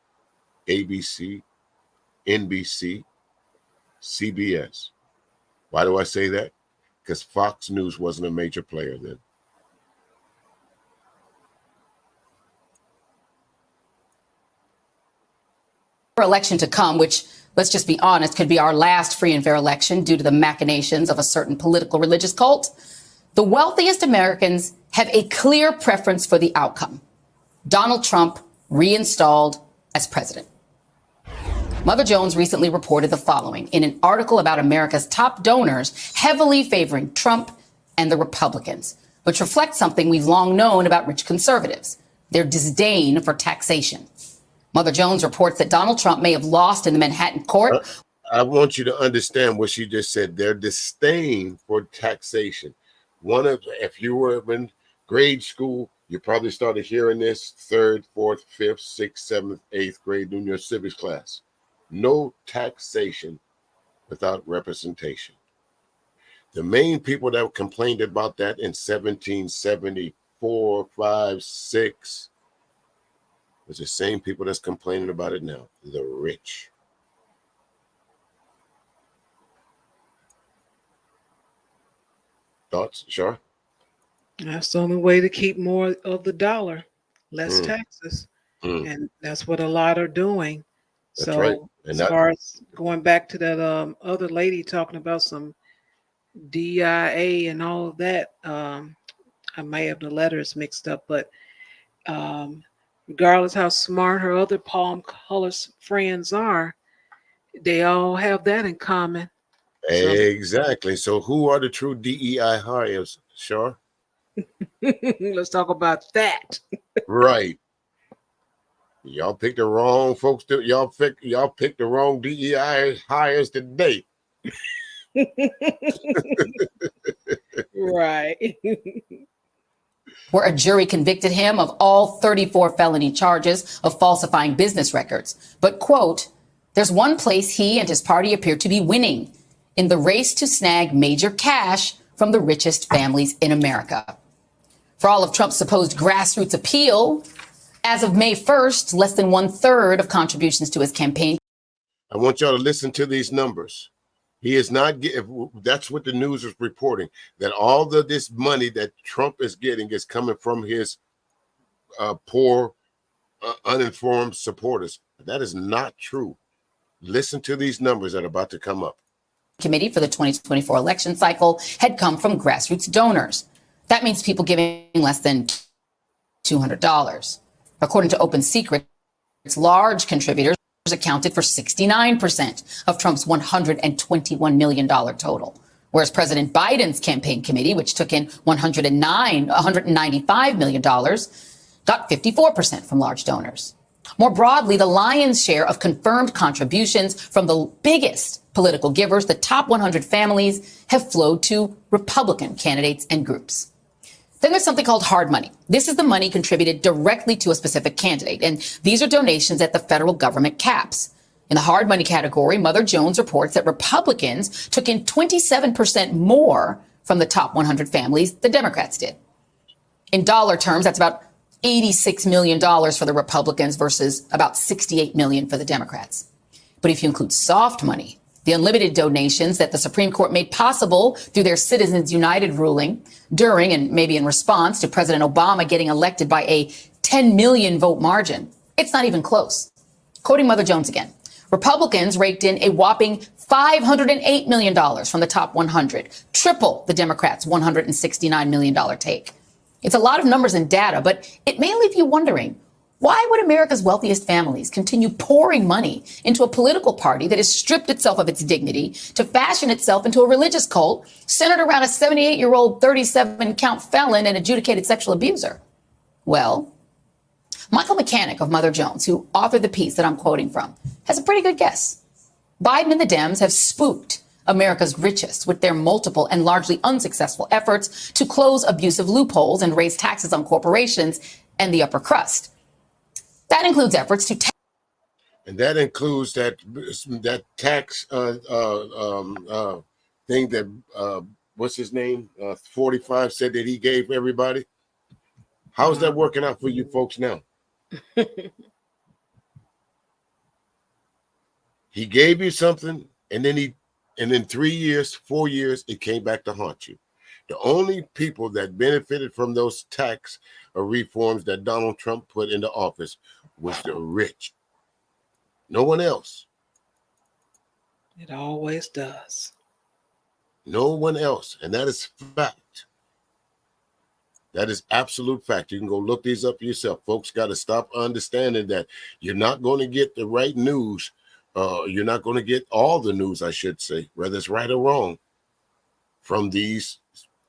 ABC, NBC, CBS. Why do I say that? Because Fox News wasn't a major player then. Election to come, which, let's just be honest, could be our last free and fair election due to the machinations of a certain political religious cult, the wealthiest Americans have a clear preference for the outcome. Donald Trump reinstalled as president. Mother Jones recently reported the following in an article about America's top donors heavily favoring Trump and the Republicans, which reflects something we've long known about rich conservatives, their disdain for taxation. Mother Jones reports that Donald Trump may have lost in the Manhattan court. I want you to understand what she just said. Their disdain for taxation. If you were in grade school, you probably started hearing this 3rd, 4th, 5th, 6th, 7th, 8th grade in your civics class. No taxation without representation. The main people that complained about that in 1774, 5, 6 was the same people that's complaining about it now, the rich. Thoughts, Shar? That's the only way to keep more of the dollar, less taxes. And that's what a lot are doing. That's so right. as far as going back to that other lady talking about some DIA and all of that, I may have the letters mixed up, but regardless how smart her other palm colors friends are, they all have that in common. Exactly. So who are the true DEI hires, Shar? Let's talk about that. Right. Y'all picked the wrong folks. Y'all picked the wrong DEI hires today. Right. Where a jury convicted him of all 34 felony charges of falsifying business records. But, quote, there's one place he and his party appear to be winning. in the race to snag major cash from the richest families in America. For all of Trump's supposed grassroots appeal, as of May 1st, less than 1/3 of contributions to his campaign. I want y'all to listen to these numbers. He is not getting, that's what the news is reporting, that all of this money that Trump is getting is coming from his poor, uninformed supporters. That is not true. Listen to these numbers that are about to come up. Committee for the 2024 election cycle had come from grassroots donors. That means people giving less than $200. According to Open Secrets, large contributors accounted for 69% of Trump's $121 million total, whereas President Biden's campaign committee, which took in $195 million, got 54% from large donors. More broadly, the lion's share of confirmed contributions from the biggest political givers, the top 100 families, have flowed to Republican candidates and groups. Then there's something called hard money. This is the money contributed directly to a specific candidate, and these are donations that the federal government caps. In the hard money category, Mother Jones reports that Republicans took in 27% more from the top 100 families than Democrats did. In dollar terms, that's about $86 million for the Republicans versus about $68 million for the Democrats. But if you include soft money, the unlimited donations that the Supreme Court made possible through their Citizens United ruling during and maybe in response to President Obama getting elected by a 10 million vote margin, it's not even close. Quoting Mother Jones again, Republicans raked in a whopping $508 million from the top 100, triple the Democrats' $169 million take. It's a lot of numbers and data, but it may leave you wondering, why would America's wealthiest families continue pouring money into a political party that has stripped itself of its dignity to fashion itself into a religious cult centered around a 78-year-old 37-count felon and adjudicated sexual abuser? Well, Michael Mechanic of Mother Jones, who authored the piece that I'm quoting from, has a pretty good guess. Biden and the Dems have spooked America's richest with their multiple and largely unsuccessful efforts to close abusive loopholes and raise taxes on corporations and the upper crust. That includes efforts to and that includes that tax thing that what's his name 45 said that he gave everybody. How's that working out for you folks now? He gave you something, and then in 3 years, 4 years, it came back to haunt you. The only people that benefited from those tax reforms that Donald Trump put into office was the rich. No one else. It always does. No one else. And that is fact. That is absolute fact. You can go look these up yourself. Folks got to stop understanding that you're not going to get the right news. You're not going to get all the news, I should say, whether it's right or wrong, from these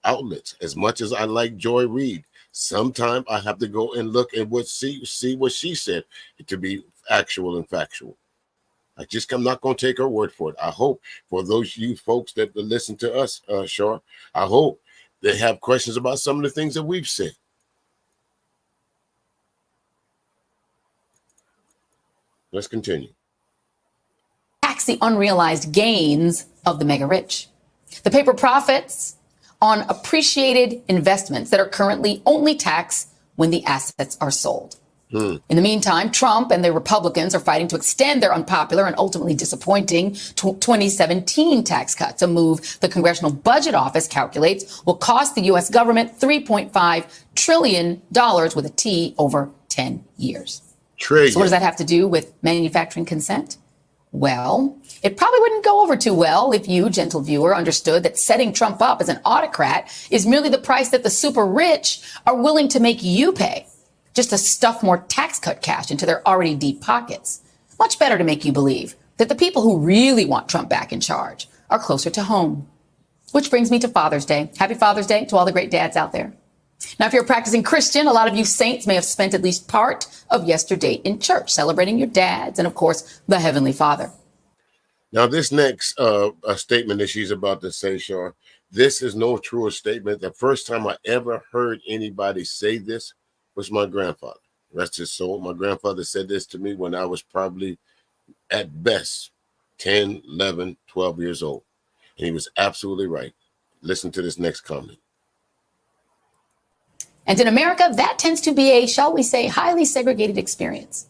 outlets. As much as I like Joy Reid, sometimes I have to go and look at see what she said to be actual and factual. I'm not going to take her word for it. I hope for those you folks that listen to us, Shar, I hope they have questions about some of the things that we've said. Let's continue. Tax the unrealized gains of the mega rich. The paper profits on appreciated investments that are currently only taxed when the assets are sold. In the meantime, Trump and the Republicans are fighting to extend their unpopular and ultimately disappointing 2017 tax cut, a move the Congressional Budget Office calculates will cost the U.S. government $3.5 trillion with a T over 10 years. Trillion. So what does that have to do with manufacturing consent? Well, it probably wouldn't go over too well if you, gentle viewer, understood that setting Trump up as an autocrat is merely the price that the super rich are willing to make you pay just to stuff more tax cut cash into their already deep pockets. Much better to make you believe that the people who really want Trump back in charge are closer to home. Which brings me to Father's Day. Happy Father's Day to all the great dads out there. Now, if you're a practicing Christian, a lot of you saints may have spent at least part of yesterday in church celebrating your dads and, of course, the Heavenly Father. Now, this next statement that she's about to say, Shar, this is no truer statement. The first time I ever heard anybody say this was my grandfather. Rest his soul. My grandfather said this to me when I was probably at best 10, 11, 12 years old. And he was absolutely right. Listen to this next comment. And in America, that tends to be a, shall we say, highly segregated experience.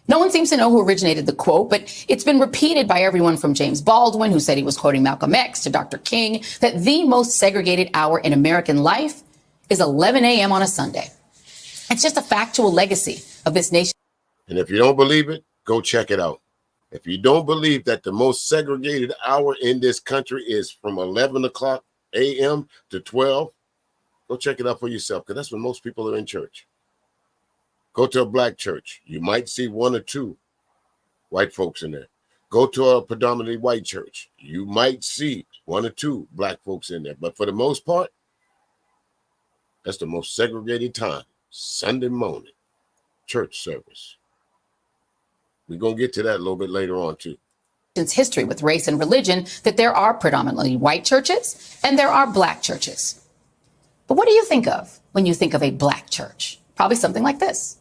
No one seems to know who originated the quote, but it's been repeated by everyone from James Baldwin, who said he was quoting Malcolm X, to Dr. King, that the most segregated hour in American life is 11 a.m. on a Sunday. It's just a factual legacy of this nation. And if you don't believe it, go check it out. If you don't believe that the most segregated hour in this country is from 11 o'clock a.m. to 12, go check it out for yourself, because that's when most people are in church. Go to a black church. You might see one or two white folks in there. Go to a predominantly white church. You might see one or two black folks in there. But for the most part, that's the most segregated time, Sunday morning, church service. We're going to get to that a little bit later on, too. History with race and religion, that there are predominantly white churches and there are black churches. But what do you think of when you think of a black church? Probably something like this.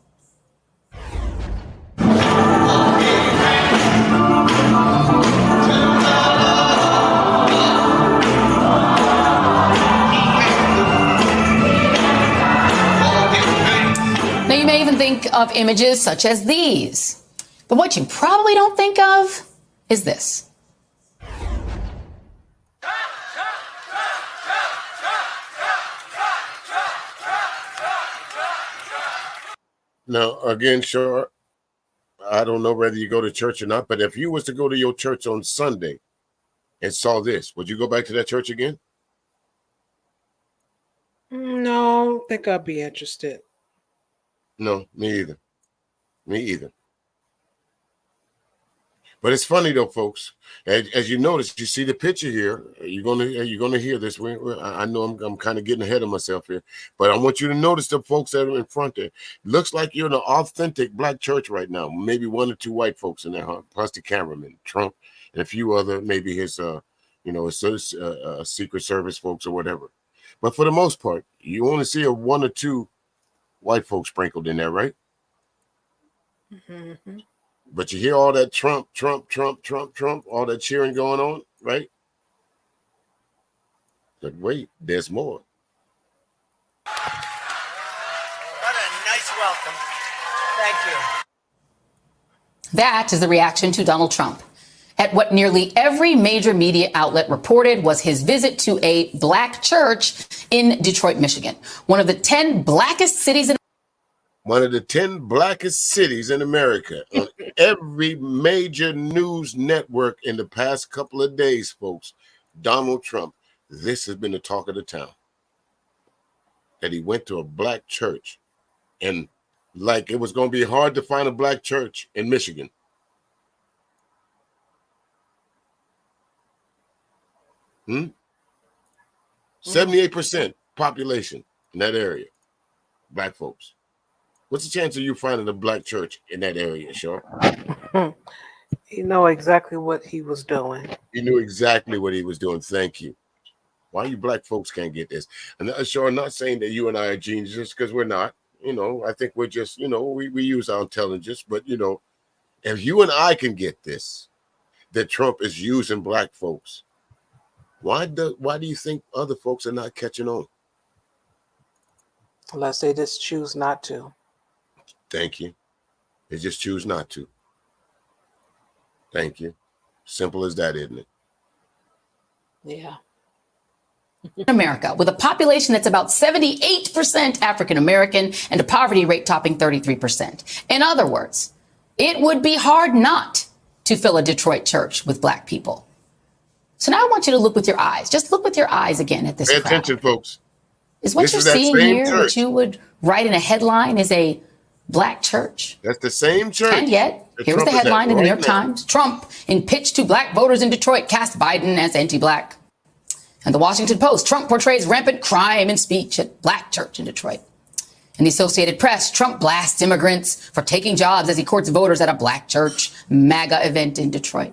Now, you may even think of images such as these. But what you probably don't think of is this. Now, again, sure, I don't know whether you go to church or not, but if you was to go to your church on Sunday and saw this, would you go back to that church again? No, I don't think I'd be interested. No, me either. Me either. But it's funny though, folks. As you notice, you see the picture here. You're gonna hear this. I know I'm kind of getting ahead of myself here, but I want you to notice the folks that are in front there. Looks like you're in an authentic black church right now. Maybe one or two white folks in there, huh? Plus the cameraman, Trump, and a few other, maybe his Secret Service folks or whatever. But for the most part, you only see one or two white folks sprinkled in there, right? Mm-hmm. But you hear all that Trump, all that cheering going on, right? But wait, there's more. What a nice welcome. Thank you. That is the reaction to Donald Trump at what nearly every major media outlet reported was his visit to a black church in Detroit, Michigan, one of the 10 blackest cities in One of the 10 blackest cities in America. On every major news network in the past couple of days, folks, Donald Trump, this has been the talk of the town. That he went to a black church, and like it was going to be hard to find a black church in Michigan. Hmm? 78% population in that area, black folks. What's the chance of you finding a black church in that area, Shaw? You know exactly what he was doing. He knew exactly what he was doing. Thank you. Why you black folks can't get this? And Shaw, I'm not saying that you and I are geniuses, because we're not. I think we're just, we use our intelligence. But, if you and I can get this, that Trump is using black folks, why do you think other folks are not catching on? Unless they just choose not to. Thank you. They just choose not to. Thank you. Simple as that, isn't it? Yeah. America, with a population that's about 78% African American and a poverty rate topping 33%. In other words, it would be hard not to fill a Detroit church with black people. So now I want you to look with your eyes. Just look with your eyes again at this Pay crowd. attention, folks. Is what you're seeing here what you would write in a headline is a black church? That's the same church. And yet, here's the headline in the New York Times. Trump, in pitch to black voters in Detroit, cast Biden as anti-black. And the Washington Post, Trump portrays rampant crime in speech at black church in Detroit. In the Associated Press, Trump blasts immigrants for taking jobs as he courts voters at a black church MAGA event in Detroit.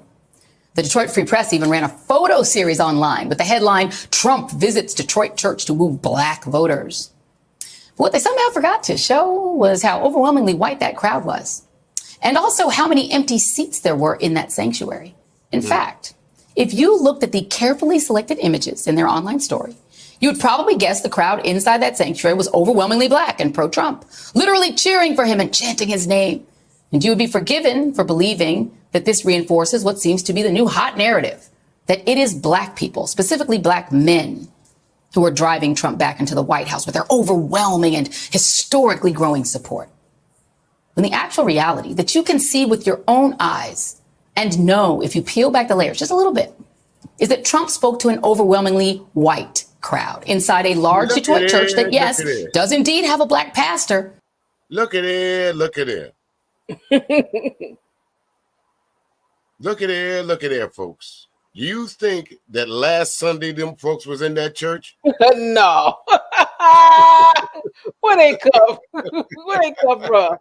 The Detroit Free Press even ran a photo series online with the headline, Trump visits Detroit church to woo black voters. But what they somehow forgot to show was how overwhelmingly white that crowd was. And also how many empty seats there were in that sanctuary. In fact, If you looked at the carefully selected images in their online story, you would probably guess the crowd inside that sanctuary was overwhelmingly black and pro-Trump, literally cheering for him and chanting his name. And you would be forgiven for believing that this reinforces what seems to be the new hot narrative, that it is black people, specifically black men, who are driving Trump back into the White House with their overwhelming and historically growing support. When the actual reality that you can see with your own eyes and know if you peel back the layers just a little bit is that Trump spoke to an overwhelmingly white crowd inside a large Detroit church that, yes, does indeed have a black pastor. Look at it. Look at it. Look at it. Look at it, folks. You think that last Sunday them folks was in that church? No. Where they come? Where they come from?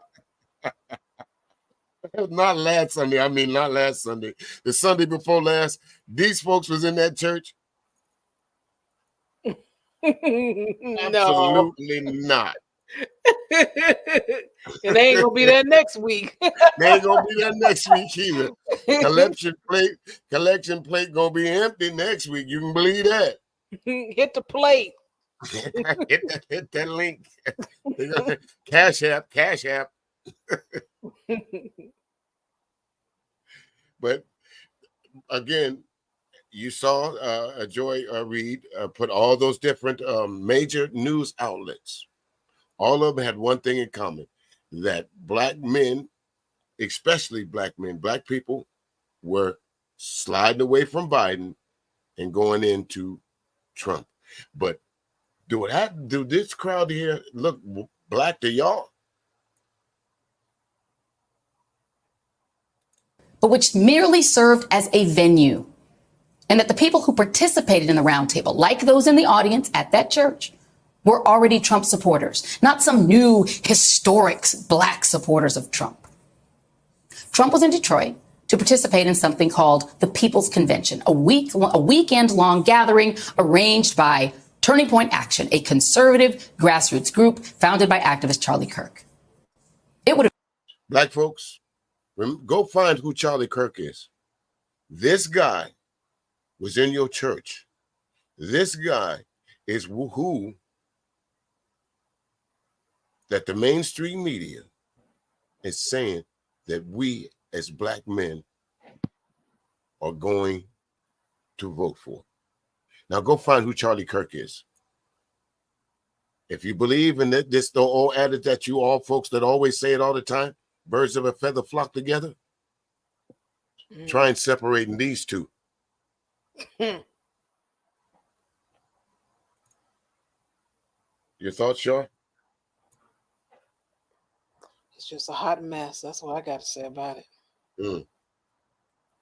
Not last Sunday. I mean, not last Sunday. The Sunday before last. These folks was in that church? No. Absolutely not. And they ain't gonna be there next week. They ain't gonna be there next week either. Collection plate gonna be empty next week. You can believe that. Hit the plate. hit that link. Cash app. But again, you saw Joy Reid put all those different major news outlets. All of them had one thing in common, that black men, especially black men, black people, were sliding away from Biden and going into Trump. But do this crowd here look black to y'all? But which merely served as a venue. And that the people who participated in the roundtable, like those in the audience at that church, were already Trump supporters, not some new historic black supporters of Trump. Trump was in Detroit to participate in something called the People's Convention, a weekend-long gathering arranged by Turning Point Action, a conservative grassroots group founded by activist Charlie Kirk. It would have... Black folks, go find who Charlie Kirk is. This guy was in your church. This guy is who that the mainstream media is saying that we as black men are going to vote for. Now go find who Charlie Kirk is. If you believe in this the old adage that you all folks that always say it all the time, birds of a feather flock together, try and separating these two. Your thoughts, Shaw? It's just a hot mess. That's what I got to say about it. It would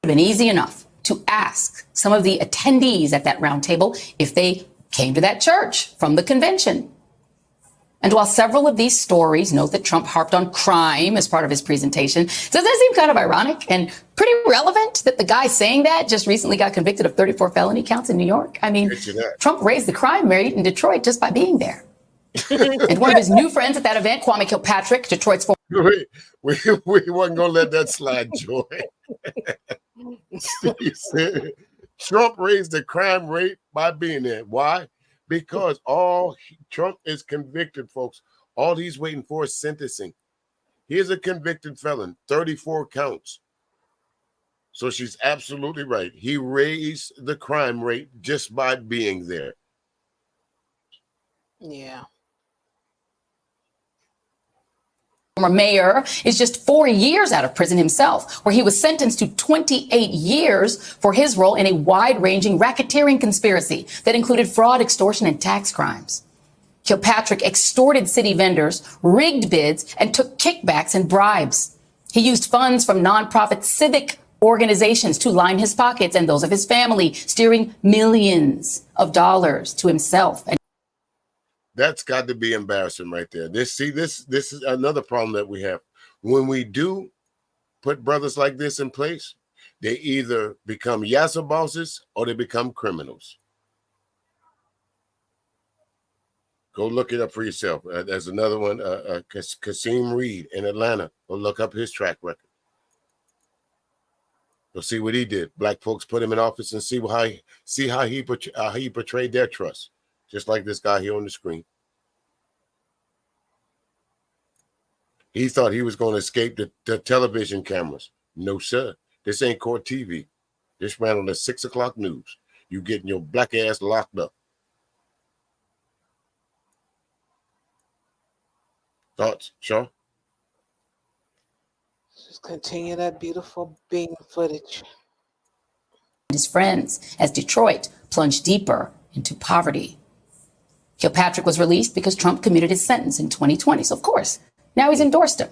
have been easy enough to ask some of the attendees at that roundtable if they came to that church from the convention. And while several of these stories note that Trump harped on crime as part of his presentation, doesn't it seem kind of ironic and pretty relevant that the guy saying that just recently got convicted of 34 felony counts in New York? I mean, Trump raised the crime rate in Detroit just by being there. And one of his new friends at that event, Kwame Kilpatrick, Detroit's former... We wasn't going to let that slide, Joy. Steve said Trump raised the crime rate by being there. Why? Because Trump is convicted, folks. All he's waiting for is sentencing. He's a convicted felon, 34 counts. So she's absolutely right. He raised the crime rate just by being there. Yeah. Former mayor is just 4 years out of prison himself, where he was sentenced to 28 years for his role in a wide-ranging racketeering conspiracy that included fraud, extortion, and tax crimes. Kilpatrick extorted city vendors, rigged bids, and took kickbacks and bribes. He used funds from nonprofit civic organizations to line his pockets and those of his family, steering millions of dollars to himself. That's got to be embarrassing right there. This is another problem that we have. When we do put brothers like this in place, they either become yassa bosses or they become criminals. Go look it up for yourself. There's another one, Kasim Reed in Atlanta. Go look up his track record. You'll see what he did. Black folks put him in office and see how he portrayed their trust, just like this guy here on the screen. He thought he was going to escape the television cameras. No, sir. This ain't court TV. This ran on the 6 o'clock news. You getting your black ass locked up. Thoughts, Shaw? Just continue that beautiful Bing footage. His friends as Detroit plunged deeper into poverty. Kilpatrick was released because Trump commuted his sentence in 2020. So, of course, now he's endorsed him.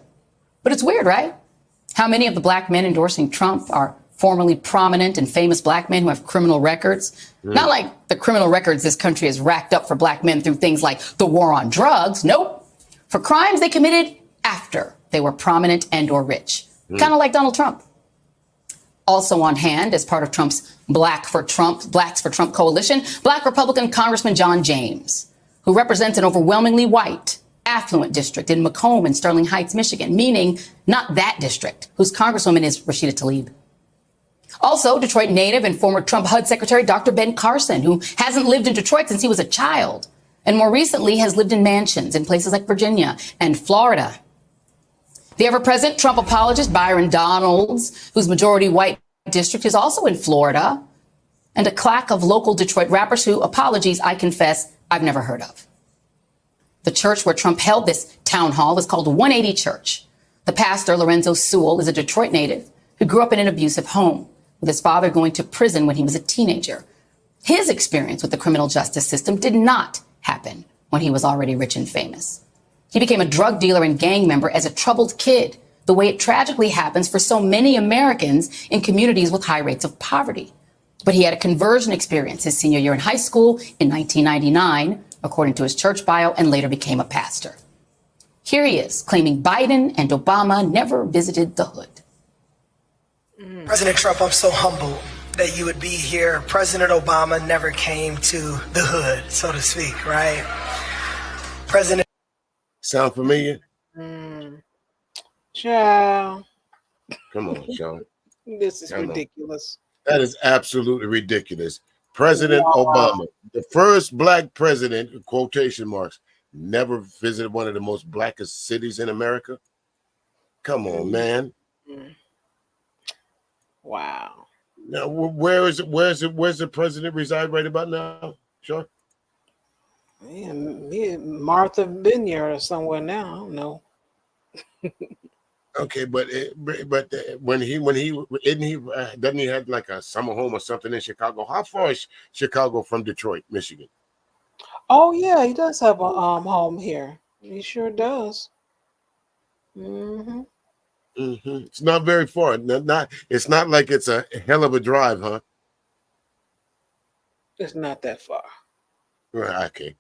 But it's weird, right? How many of the black men endorsing Trump are formerly prominent and famous black men who have criminal records? Not like the criminal records this country has racked up for black men through things like the war on drugs. Nope. For crimes they committed after they were prominent and or rich. Kind of like Donald Trump. Also on hand as part of Trump's Blacks for Trump coalition, Black Republican Congressman John James, who represents an overwhelmingly white, affluent district in Macomb and Sterling Heights, Michigan, meaning not that district, whose congresswoman is Rashida Tlaib. Also, Detroit native and former Trump HUD Secretary Dr. Ben Carson, who hasn't lived in Detroit since he was a child, and more recently has lived in mansions in places like Virginia and Florida. The ever-present Trump apologist Byron Donalds, whose majority white district is also in Florida, and a claque of local Detroit rappers who, apologies, I confess, I've never heard of. The church where Trump held this town hall is called 180 Church. The pastor, Lorenzo Sewell, is a Detroit native who grew up in an abusive home, with his father going to prison when he was a teenager. His experience with the criminal justice system did not happen when he was already rich and famous. He became a drug dealer and gang member as a troubled kid, the way it tragically happens for so many Americans in communities with high rates of poverty. But he had a conversion experience his senior year in high school in 1999, according to his church bio, and later became a pastor. Here he is, claiming Biden and Obama never visited the hood. President Trump, I'm so humbled that you would be here. President Obama never came to the hood, so to speak, right? President. Sound familiar? Ciao. Come on, Sean. This is ridiculous. That is absolutely ridiculous. President Obama, the first black president, quotation marks, never visited one of the most blackest cities in America. Come on, man. Wow. Now, where's the president reside right about now? Sure. Man, Martha Vineyard or somewhere now. I don't know. Okay, but when he doesn't he have like a summer home or something in Chicago? How far is Chicago from Detroit, Michigan? Oh yeah, he does have a home here. He sure does. It's not very far. It's not like it's a hell of a drive, huh? It's not that far. Right. Okay.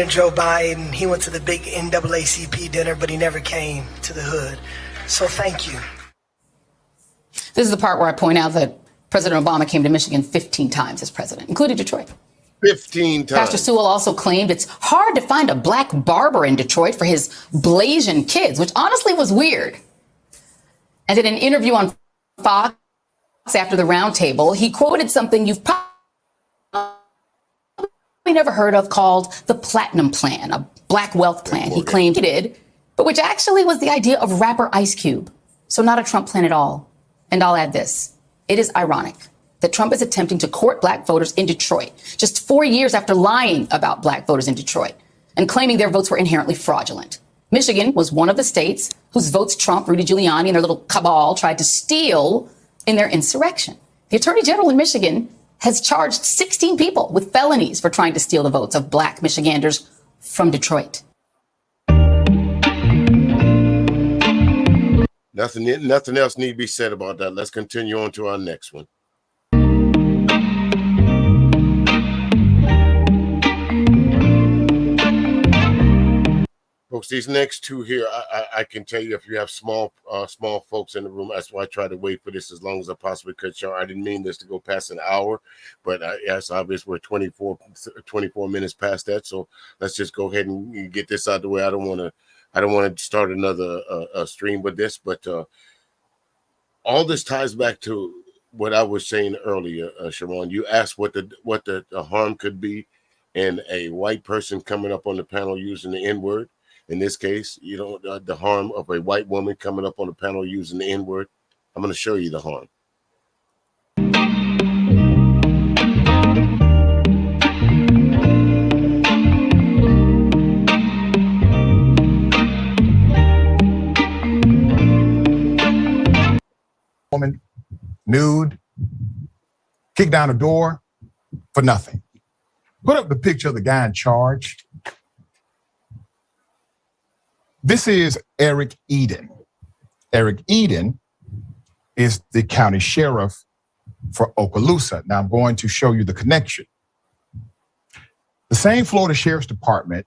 Joe Biden, he went to the big NAACP dinner, but he never came to the hood. So thank you. This is the part where I point out that President Obama came to Michigan 15 times as president, including Detroit. 15 times. Pastor Sewell also claimed it's hard to find a black barber in Detroit for his Blasian kids, which honestly was weird. And in an interview on Fox after the roundtable, he quoted something you've probably never heard of called the Platinum Plan, a black wealth plan he claimed he did, but which actually was the idea of rapper Ice Cube. So not a Trump plan at all. And I'll add this. It is ironic that Trump is attempting to court black voters in Detroit just 4 years after lying about black voters in Detroit and claiming their votes were inherently fraudulent. Michigan was one of the states whose votes Trump, Rudy Giuliani, and their little cabal tried to steal in their insurrection. The attorney general in Michigan has charged 16 people with felonies for trying to steal the votes of black Michiganders from Detroit. Nothing else need to be said about that. Let's continue on to our next one. Folks, these next two here, I can tell you if you have small folks in the room, that's why I try to wait for this as long as I possibly could. Sure, I didn't mean this to go past an hour, but yes, obviously we're 24 minutes past that. So let's just go ahead and get this out of the way. I don't want I don't want to start another stream with this, but all this ties back to what I was saying earlier, Sharon. You asked what the harm could be in a white person coming up on the panel using the N-word. In this case, the harm of a white woman coming up on the panel using the N-word. I'm going to show you the harm. Woman, nude, kicked down a door for nothing. Put up the picture of the guy in charge. This is Eric Eden. Eric Eden is the county sheriff for Okaloosa. Now I'm going to show you the connection. The same Florida Sheriff's Department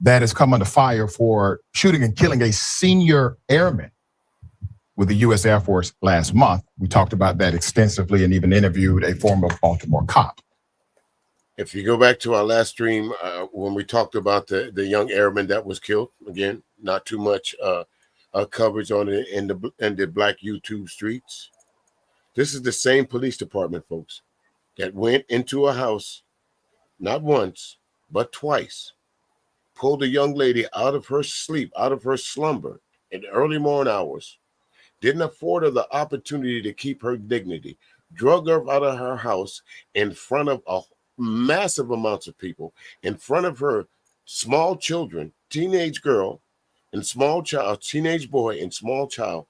that has come under fire for shooting and killing a senior airman with the U.S. Air Force last month. We talked about that extensively and even interviewed a former Baltimore cop. If you go back to our last stream, when we talked about the young airman that was killed, again, not too much coverage on it in the black YouTube streets. This is the same police department, folks, that went into a house, not once, but twice, pulled a young lady out of her sleep, out of her slumber in the early morning hours, didn't afford her the opportunity to keep her dignity, drug her out of her house in front of a massive amounts of people, in front of her small children, teenage girl and small child, teenage boy and small child,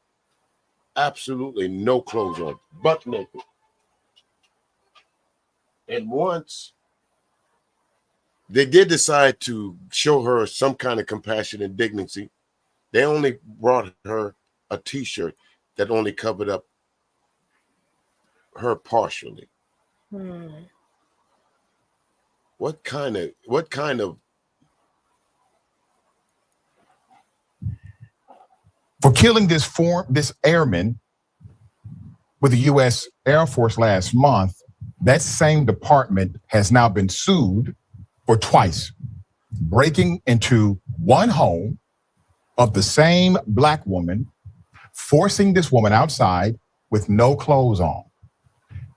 absolutely no clothes on, butt naked. And once they did decide to show her some kind of compassion and dignity, they only brought her a t-shirt that only covered up her partially. What kind of for killing this airman with the U.S. Air Force last month, that same department has now been sued for twice breaking into one home of the same black woman, forcing this woman outside with no clothes on.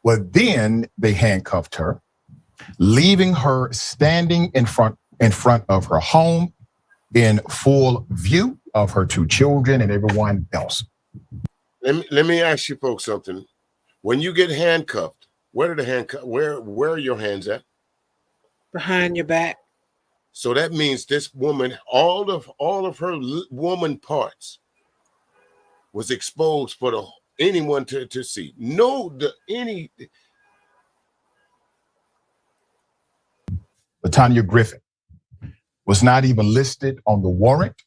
Well, then they handcuffed her, leaving her standing in front of her home in full view of her two children and everyone else. Let me ask you folks something. When you get handcuffed, where are your hands at? Behind your back. So that means this woman, all of her woman parts was exposed for anyone to see. LaTanya Griffin was not even listed on the warrant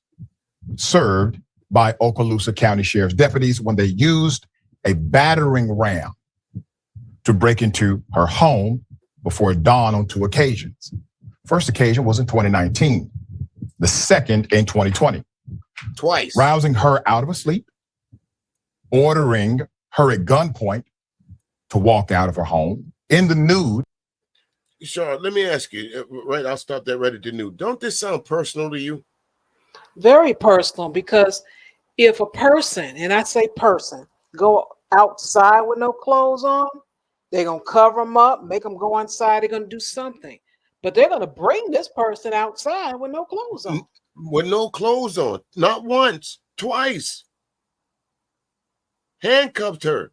served by Okaloosa County Sheriff's deputies when they used a battering ram to break into her home before dawn on two occasions. First occasion was in 2019, the second in 2020. Twice. Rousing her out of her sleep, ordering her at gunpoint to walk out of her home in the nude. Sure, let me ask you, right? I'll stop that right at the nude. Don't this sound personal to you? Very personal, because if a person, and I say person, go outside with no clothes on, they're going to cover them up, make them go inside, they're going to do something. But they're going to bring this person outside with no clothes on. With no clothes on. Not once, twice. Handcuffed her.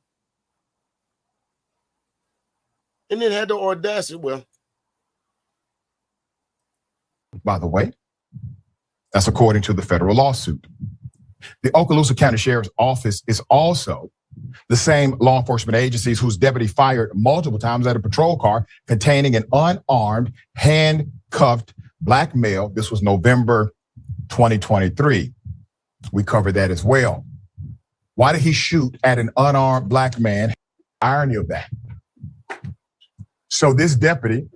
And then had the audacity, by the way, that's according to the federal lawsuit. The Okaloosa County Sheriff's Office is also the same law enforcement agencies whose deputy fired multiple times at a patrol car containing an unarmed, handcuffed black male. This was November 2023. We covered that as well. Why did he shoot at an unarmed black man? Irony of that. So this deputy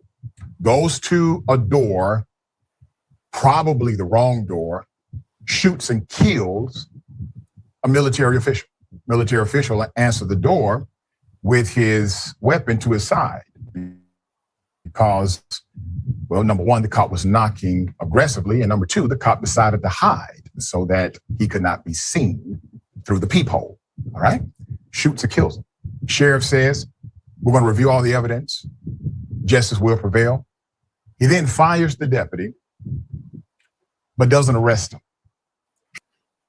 goes to a door, probably the wrong door, shoots and kills a military official. Military official answered the door with his weapon to his side because, well, number one, the cop was knocking aggressively, and number two, the cop decided to hide. so that he could not be seen through the peephole. All right? Shoots or kills him. Sheriff says, we're going to review all the evidence. Justice will prevail. He then fires the deputy, but doesn't arrest him.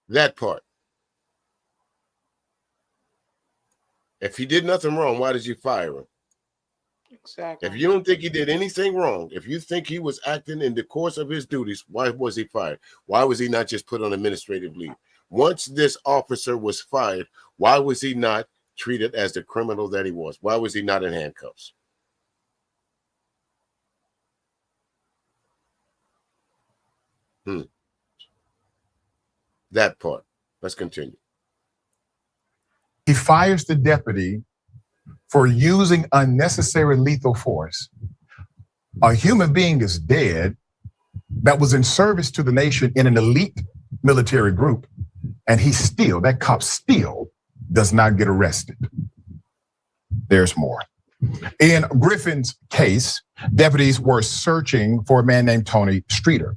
That part. If he did nothing wrong, why did you fire him? Exactly. If you don't think he did anything wrong, if you think he was acting in the course of his duties, why was he fired? Why was he not just put on administrative leave? Once this officer was fired, why was he not treated as the criminal that he was? Why was he not in handcuffs? That part. Let's continue. He fires the deputy for using unnecessary lethal force. A human being is dead that was in service to the nation in an elite military group, and that cop still does not get arrested. There's more. In Griffin's case, deputies were searching for a man named Tony Streeter,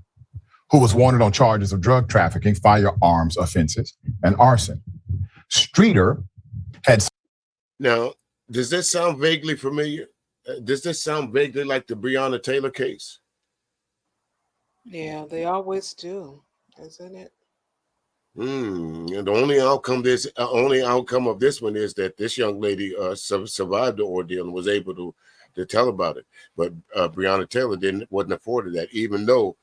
who was wanted on charges of drug trafficking, firearms offenses, and arson. Streeter had... Now, does this sound vaguely familiar? Does this sound vaguely like the Breonna Taylor case? Yeah, they always do, isn't it? And the only outcome of this one is that this young lady survived the ordeal and was able to tell about it. But Breonna Taylor wasn't afforded that, even though,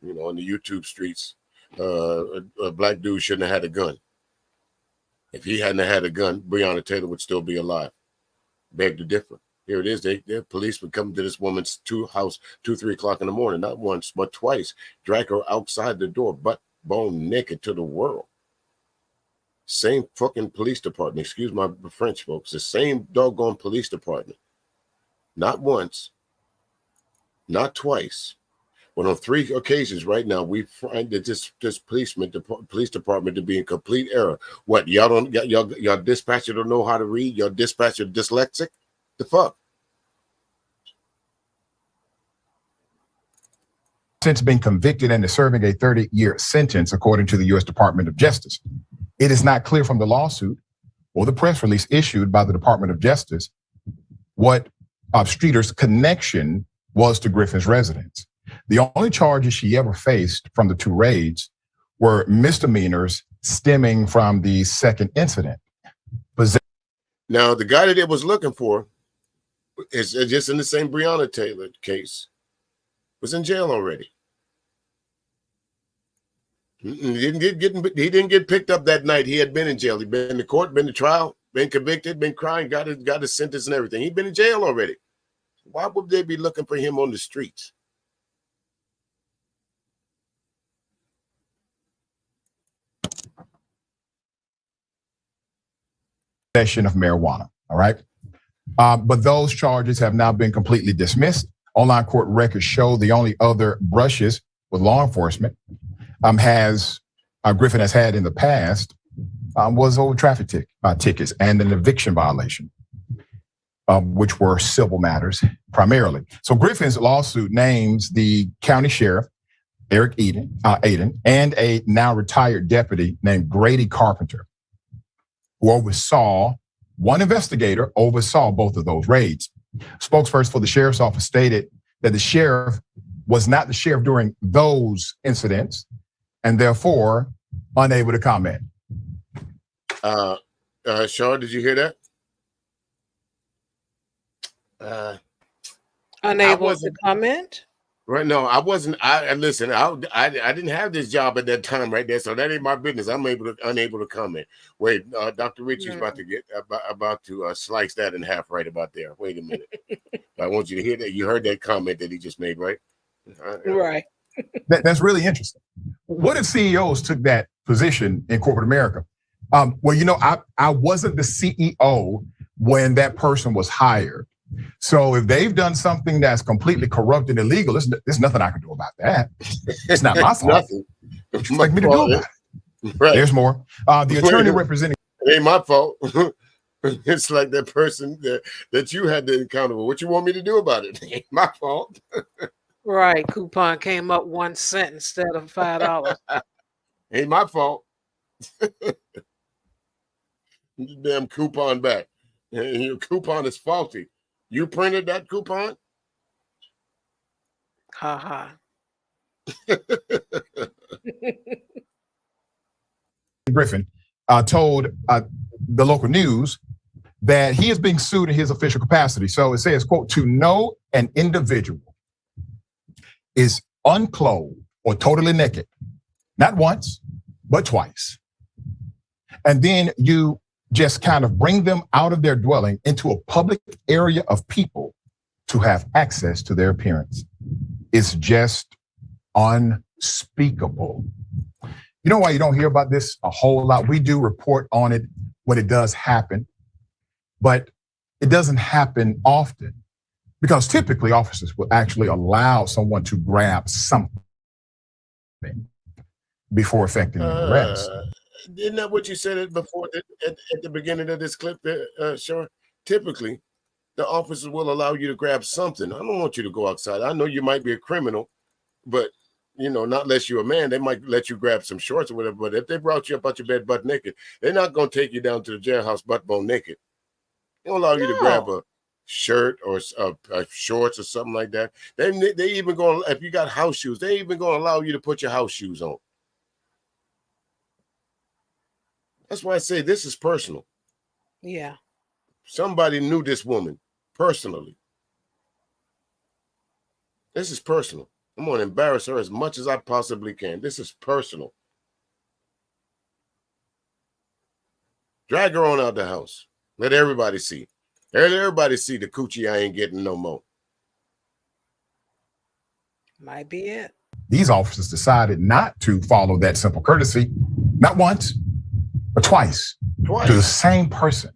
you know, in the YouTube streets, a black dude shouldn't have had a gun. If he hadn't had a gun, Breonna Taylor would still be alive. Beg to differ. Here it is. The police would come to this woman's house 2-3 o'clock in the morning, not once, but twice, drag her outside the door, butt bone naked to the world. Same fucking police department. Excuse my French, folks. The same doggone police department. Not once, not twice, but on 3 occasions right now, we find that this police department to be in complete error. What, y'all dispatcher don't know how to read? Y'all dispatcher dyslexic? The fuck? Since been convicted and is serving a 30-year sentence, according to the U.S. Department of Justice. It is not clear from the lawsuit or the press release issued by the Department of Justice what Streeter's connection was to Griffin's residence. The only charges she ever faced from the 2 raids were misdemeanors stemming from the second incident. Now, the guy that it was looking for is just in the same Breonna Taylor case, was in jail already. He didn't get picked up that night. He had been in jail. He'd been in the court, been to trial, been convicted, been crying, got his sentence and everything. He'd been in jail already. Why would they be looking for him on the streets? Possession of marijuana, all right? But those charges have now been completely dismissed. Online court records show the only other brushes with law enforcement Griffin has had in the past was over traffic tickets and an eviction violation, which were civil matters primarily. So Griffin's lawsuit names the county sheriff, Eric Aiden, and a now retired deputy named Grady Carpenter, who one investigator oversaw both of those raids. Spokesperson for the sheriff's office stated that the sheriff was not the sheriff during those incidents and therefore unable to comment. Sean, did you hear that? Unable to comment? Right, no, I wasn't. Listen. I didn't have this job at that time, right there. So that ain't my business. I'm unable to comment. Wait, Dr. Richie's about to slice that in half right about there. Wait a minute. I want you to hear that. You heard that comment that he just made, right? Right. That's really interesting. What if CEOs took that position in corporate America? Well, you know, I wasn't the CEO when that person was hired. So if they've done something that's completely corrupt and illegal, there's nothing I can do about that. It's not my fault. What you like me to do about it? Right. There's more. The attorney representing... It ain't my fault. It's like that person that you had to encounter. What you want me to do about it? It ain't my fault. Right. Coupon came up 1 cent instead of $5. Ain't my fault. Damn coupon back. And your coupon is faulty. You printed that coupon? Ha ha. Griffin told the local news that he is being sued in his official capacity. So it says, quote, to know an individual is unclothed or totally naked, not once, but twice. And then you just kind of bring them out of their dwelling into a public area of people to have access to their appearance. It's just unspeakable. You know why you don't hear about this a whole lot? We do report on it when it does happen, but it doesn't happen often because typically officers will actually allow someone to grab something before effecting an arrest. Isn't that what you said before at the beginning of this clip there, Sean? Typically, the officers will allow you to grab something. I don't want you to go outside. I know you might be a criminal, but not unless you're a man, they might let you grab some shorts or whatever. But if they brought you up out your bed butt naked, they're not going to take you down to the jailhouse butt bone naked. They don't allow you to grab a shirt or shorts or something like that. They even going, if you got house shoes, they even going to allow you to put your house shoes on. That's why I say this is personal. Yeah. Somebody knew this woman personally. This is personal. I'm going to embarrass her as much as I possibly can. This is personal. Drag her on out the house. Let everybody see. Let everybody see the coochie I ain't getting no more. Might be it. These officers decided not to follow that simple courtesy, not once, but twice. To the same person,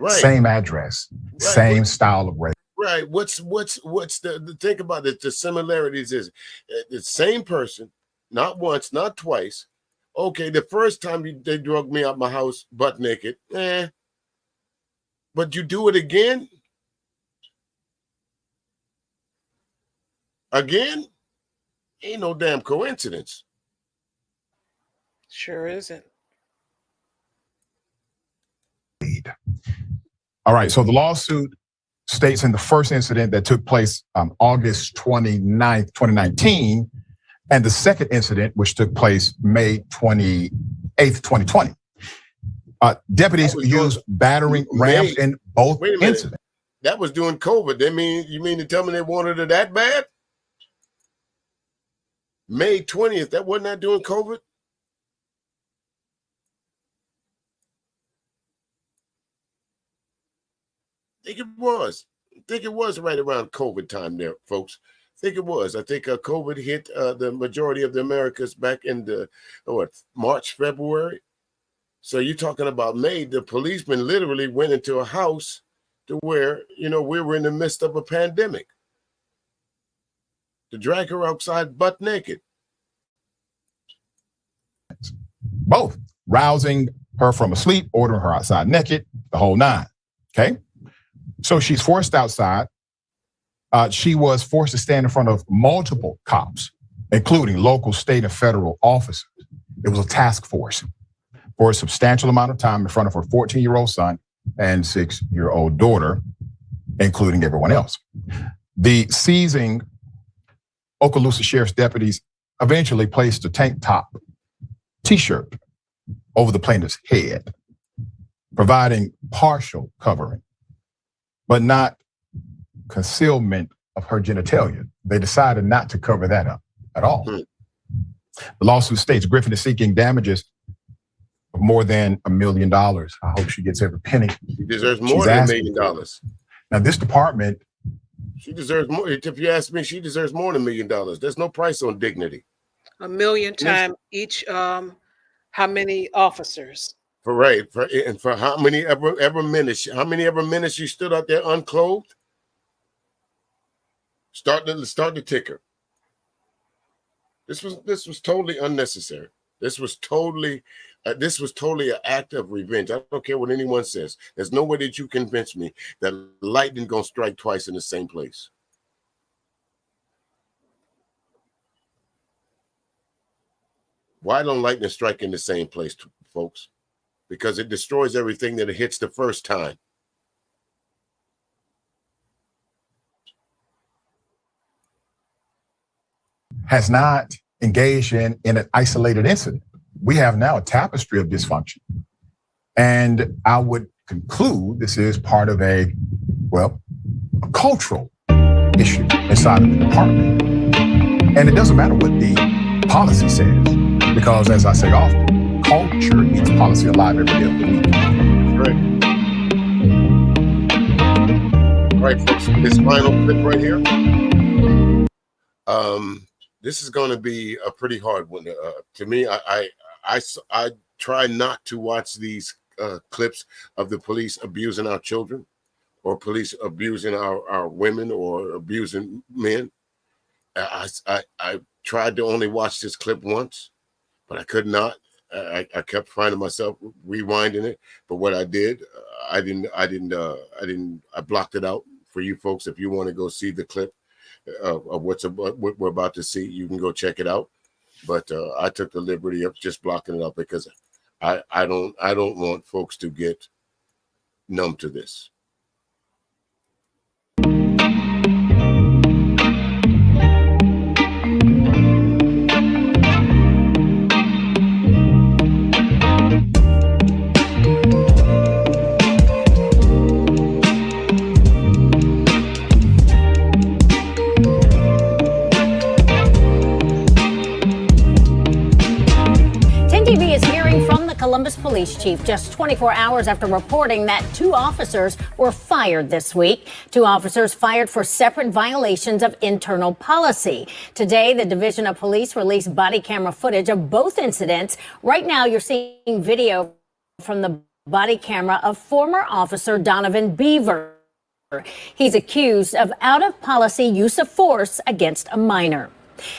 same address, same style of race. Right. What's the think about it? The similarities is the same person, not once, not twice. Okay, the first time they drug me out my house butt naked, but you do it again? Again? Ain't no damn coincidence. Sure isn't. All right, so the lawsuit states in the first incident that took place on August 29th, 2019, and the second incident, which took place May 28th, 2020. Deputies used battering rams in both incidents. That was during COVID. You mean to tell me they wanted it that bad? May 20th, that wasn't that during COVID? I think it was right around COVID time there, folks. I think it was. I think COVID hit the majority of the Americas back in the March, February. So you're talking about May. The policeman literally went into a house to where we were in the midst of a pandemic to drag her outside butt naked. Both rousing her from asleep, ordering her outside naked, the whole nine. Okay. So she's forced outside. She was forced to stand in front of multiple cops, including local, state, and federal officers. It was a task force for a substantial amount of time in front of her 14-year-old son and 6-year-old daughter, including everyone else. The seizing Okaloosa Sheriff's deputies eventually placed a tank top T-shirt over the plaintiff's head, providing partial covering, but not concealment of her genitalia. They decided not to cover that up at all. The lawsuit states Griffin is seeking damages of more than $1 million. I hope she gets every penny. She deserves more than $1 million. Now, this department. She deserves more. If you ask me, she deserves more than $1 million. There's no price on dignity. $1 million times each, how many officers? For how many ever minutes? How many ever minutes you stood out there unclothed? Start the ticker. This was totally unnecessary. This was totally an act of revenge. I don't care what anyone says. There's no way that you convince me that lightning gonna strike twice in the same place. Why don't lightning strike in the same place, folks? Because it destroys everything that it hits the first time. Has not engaged in an isolated incident. We have now a tapestry of dysfunction. And I would conclude this is part of a cultural issue inside of the department. And it doesn't matter what the policy says, because as I say often, culture eats policy alive every day of the week. Right. All right, folks, this final clip right here. This is going to be a pretty hard one. To me, I try not to watch these clips of the police abusing our children, or police abusing our women, or abusing men. I tried to only watch this clip once, but I could not. I kept finding myself rewinding it. But what I did, I blocked it out for you folks. If you want to go see the clip of what we're about to see, you can go check it out. But I took the liberty of just blocking it out because I don't want folks to get numb to this. Columbus police chief just 24 hours after reporting that 2 officers were fired this week. 2 officers fired for separate violations of internal policy. Today, the Division of Police released body camera footage of both incidents. Right now, you're seeing video from the body camera of former officer Donovan Beaver. He's accused of out-of-policy use of force against a minor.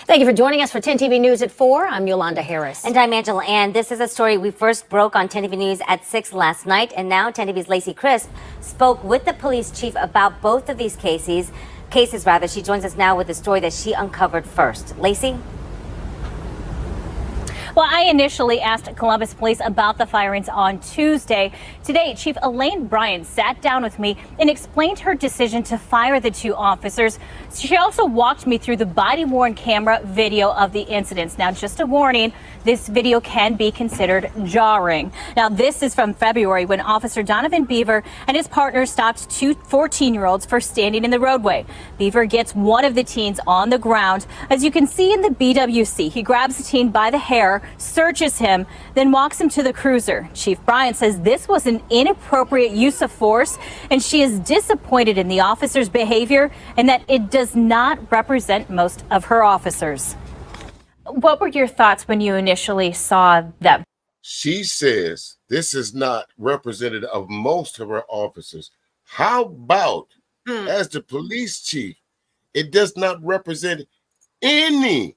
Thank you for joining us for 10 TV News at 4. I'm Yolanda Harris. And I'm Angela Ann. This is a story we first broke on 10 TV News at 6 last night. And now 10 TV's Lacey Crisp spoke with the police chief about both of these cases. She joins us now with the story that she uncovered first. Lacey? Well, I initially asked Columbus Police about the firings on Tuesday. Today, Chief Elaine Bryant sat down with me and explained her decision to fire the 2 officers. She also walked me through the body-worn camera video of the incidents. Now, just a warning, this video can be considered jarring. Now, this is from February when Officer Donovan Beaver and his partner stopped 2 14-year-olds for standing in the roadway. Beaver gets one of the teens on the ground. As you can see in the BWC, he grabs the teen by the hair, searches him, then walks him to the cruiser. Chief Bryant says this was an inappropriate use of force, and she is disappointed in the officer's behavior and that it does not represent most of her officers. What were your thoughts when you initially saw that? She says this is not representative of most of her officers. How about, as the police chief, it does not represent any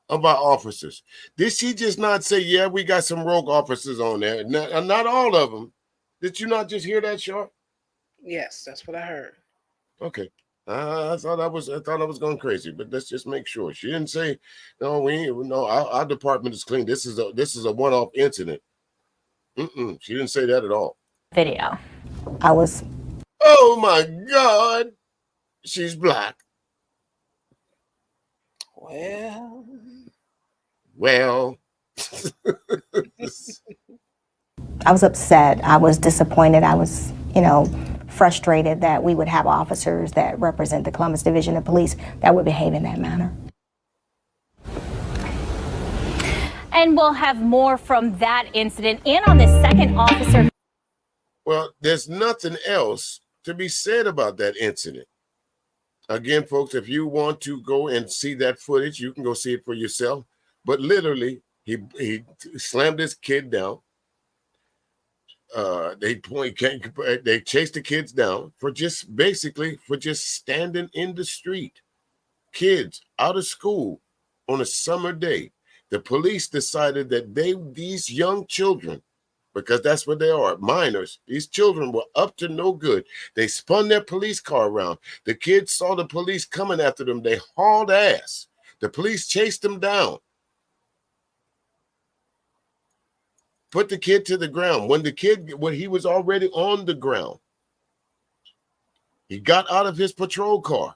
of our officers? Did she just not say, yeah, we got some rogue officers on there? Not all of them. Did you not just hear that, Sharp? Yes, that's what I heard. Okay. I thought I was going crazy, but let's just make sure. She didn't say, no, our department is clean. This is a one-off incident. She didn't say that at all. Video. Oh my God. She's black. Well. I was upset. I was disappointed. I was, frustrated that we would have officers that represent the Columbus Division of Police that would behave in that manner. And we'll have more from that incident and on the second officer. Well, there's nothing else to be said about that incident. Again, folks, if you want to go and see that footage, you can go see it for yourself. But literally, he slammed this kid down. They chased the kids down for just standing in the street. Kids out of school on a summer day. The police decided that these young children, because that's what they are, minors, these children were up to no good. They spun their police car around. The kids saw the police coming after them. They hauled ass. The police chased them down. put the kid to the ground. When he was already on the ground, he got out of his patrol car,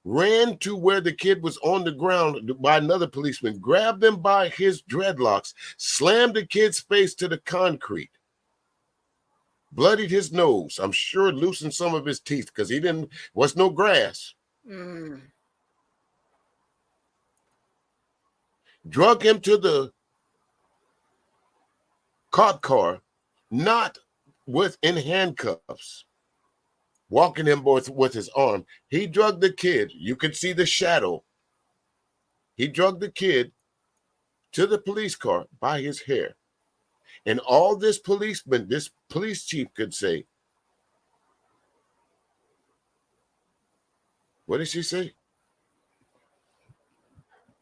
ran to where the kid was on the ground by another policeman, grabbed him by his dreadlocks, slammed the kid's face to the concrete, bloodied his nose. I'm sure loosened some of his teeth because was no grass. Drug him to the cop car, not in handcuffs, walking him with his arm. He drugged the kid. You can see the shadow. He drugged the kid to the police car by his hair. And all this police chief could say, what did she say?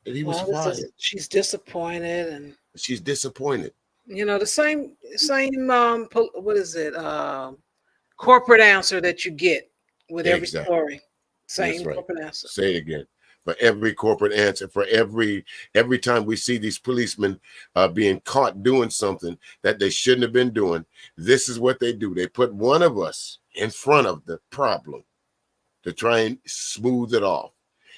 That he was fired. She's disappointed, and she's disappointed. The same what is it? Corporate answer that you get with every story. Same corporate answer. Say it again. For every corporate answer, for every time we see these policemen being caught doing something that they shouldn't have been doing, this is what they do. They put one of us in front of the problem to try and smooth it off.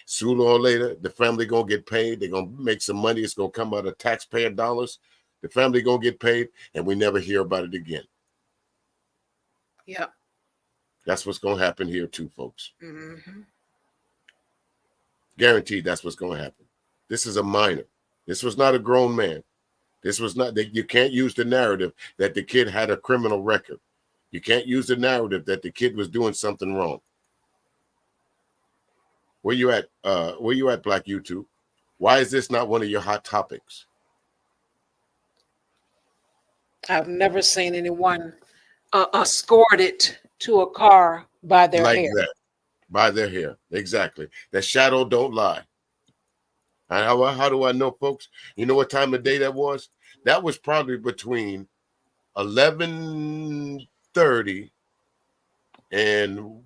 Sooner or later, the family gonna get paid. They're gonna make some money. It's gonna come out of taxpayer dollars. The family gonna get paid, and we never hear about it again. Yeah. That's what's gonna happen here too, folks. Mm-hmm. Guaranteed that's what's going to happen. This is a minor. This was not a grown man. This was not that. You can't use the narrative that the kid had a criminal record. You can't use the narrative that the kid was doing something wrong. Where you at, Black YouTube? Why is this not one of your hot topics? I've never seen anyone escorted to a car by their hair. That. By their hair, exactly. That shadow don't lie. And how do I know, folks? You know what time of day that was? That was probably between 11:30 and,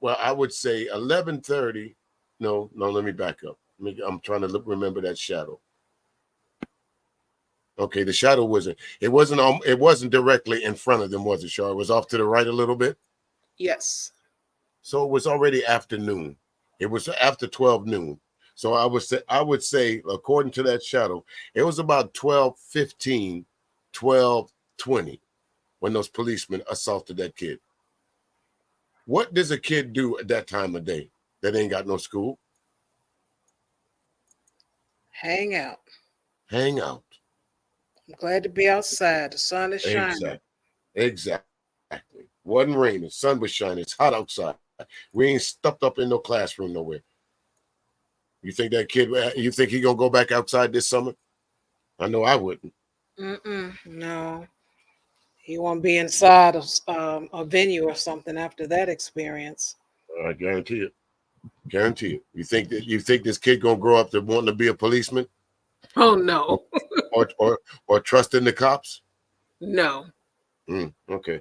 well, I would say 11:30. No, let me back up. I'm trying to remember that shadow. Okay, the shadow it wasn't directly in front of them, was it, Char? It was off to the right a little bit? Yes. So it was already afternoon. It was after 12 noon. So I would say, according to that shadow, it was about 12:15, 12:20 when those policemen assaulted that kid. What does a kid do at that time of day that ain't got no school? Hang out. Hang out. I'm glad to be outside. The sun is shining. Exactly. Wasn't raining. Sun was shining. It's hot outside. We ain't stuffed up in no classroom nowhere. You think that kid, you think he gonna go back outside this summer? I know I wouldn't. No. He won't be inside of a venue or something after that experience. I guarantee it. Guarantee it. You think this kid gonna grow up to wanting to be a policeman? Oh no. or trusting the cops? No. Okay.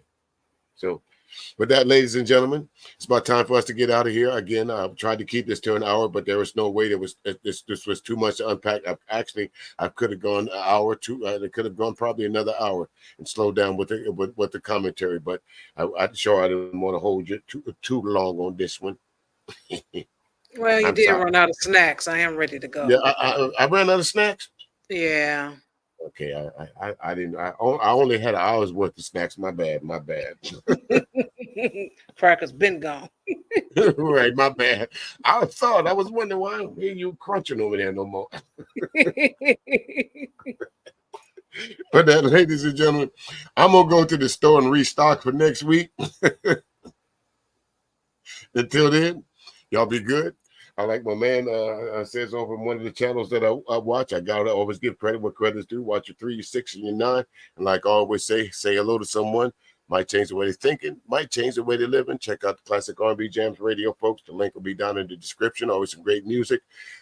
So with that, ladies and gentlemen, it's about time for us to get out of here. Again, I've tried to keep this to an hour, but there was no way. This was too much to unpack. I could have gone an hour or two. It could have gone probably another hour and slowed down with the commentary. But I didn't want to hold you too long on this one. Well, you did run out of snacks. I am ready to go. Yeah, I ran out of snacks. Yeah. Okay, I didn't. I only had an hour's worth of snacks. My bad. Cracker's been gone. Right, my bad. I was wondering why I don't hear you crunching over there no more. But that, ladies and gentlemen, I'm gonna go to the store and restock for next week. Until then, y'all be good. I like my man says over one of the channels that I watch. I gotta always give credit where credit's due. Watch your 3, your 6, and your 9. And like I always say hello to someone. Might change the way they're thinking. Might change the way they're living. Check out the Classic R&B Jams Radio, folks. The link will be down in the description. Always some great music.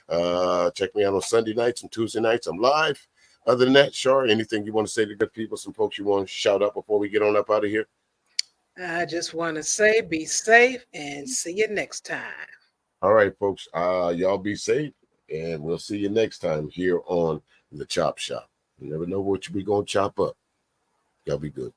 Check me out on Sunday nights and Tuesday nights. I'm live. Other than that, Char, anything you want to say to good people, some folks you want to shout out before we get on up out of here? I just want to say be safe and see you next time. All right, folks. Y'all be safe, and we'll see you next time here on The Chop Shop. You never know what we going to chop up. Y'all be good.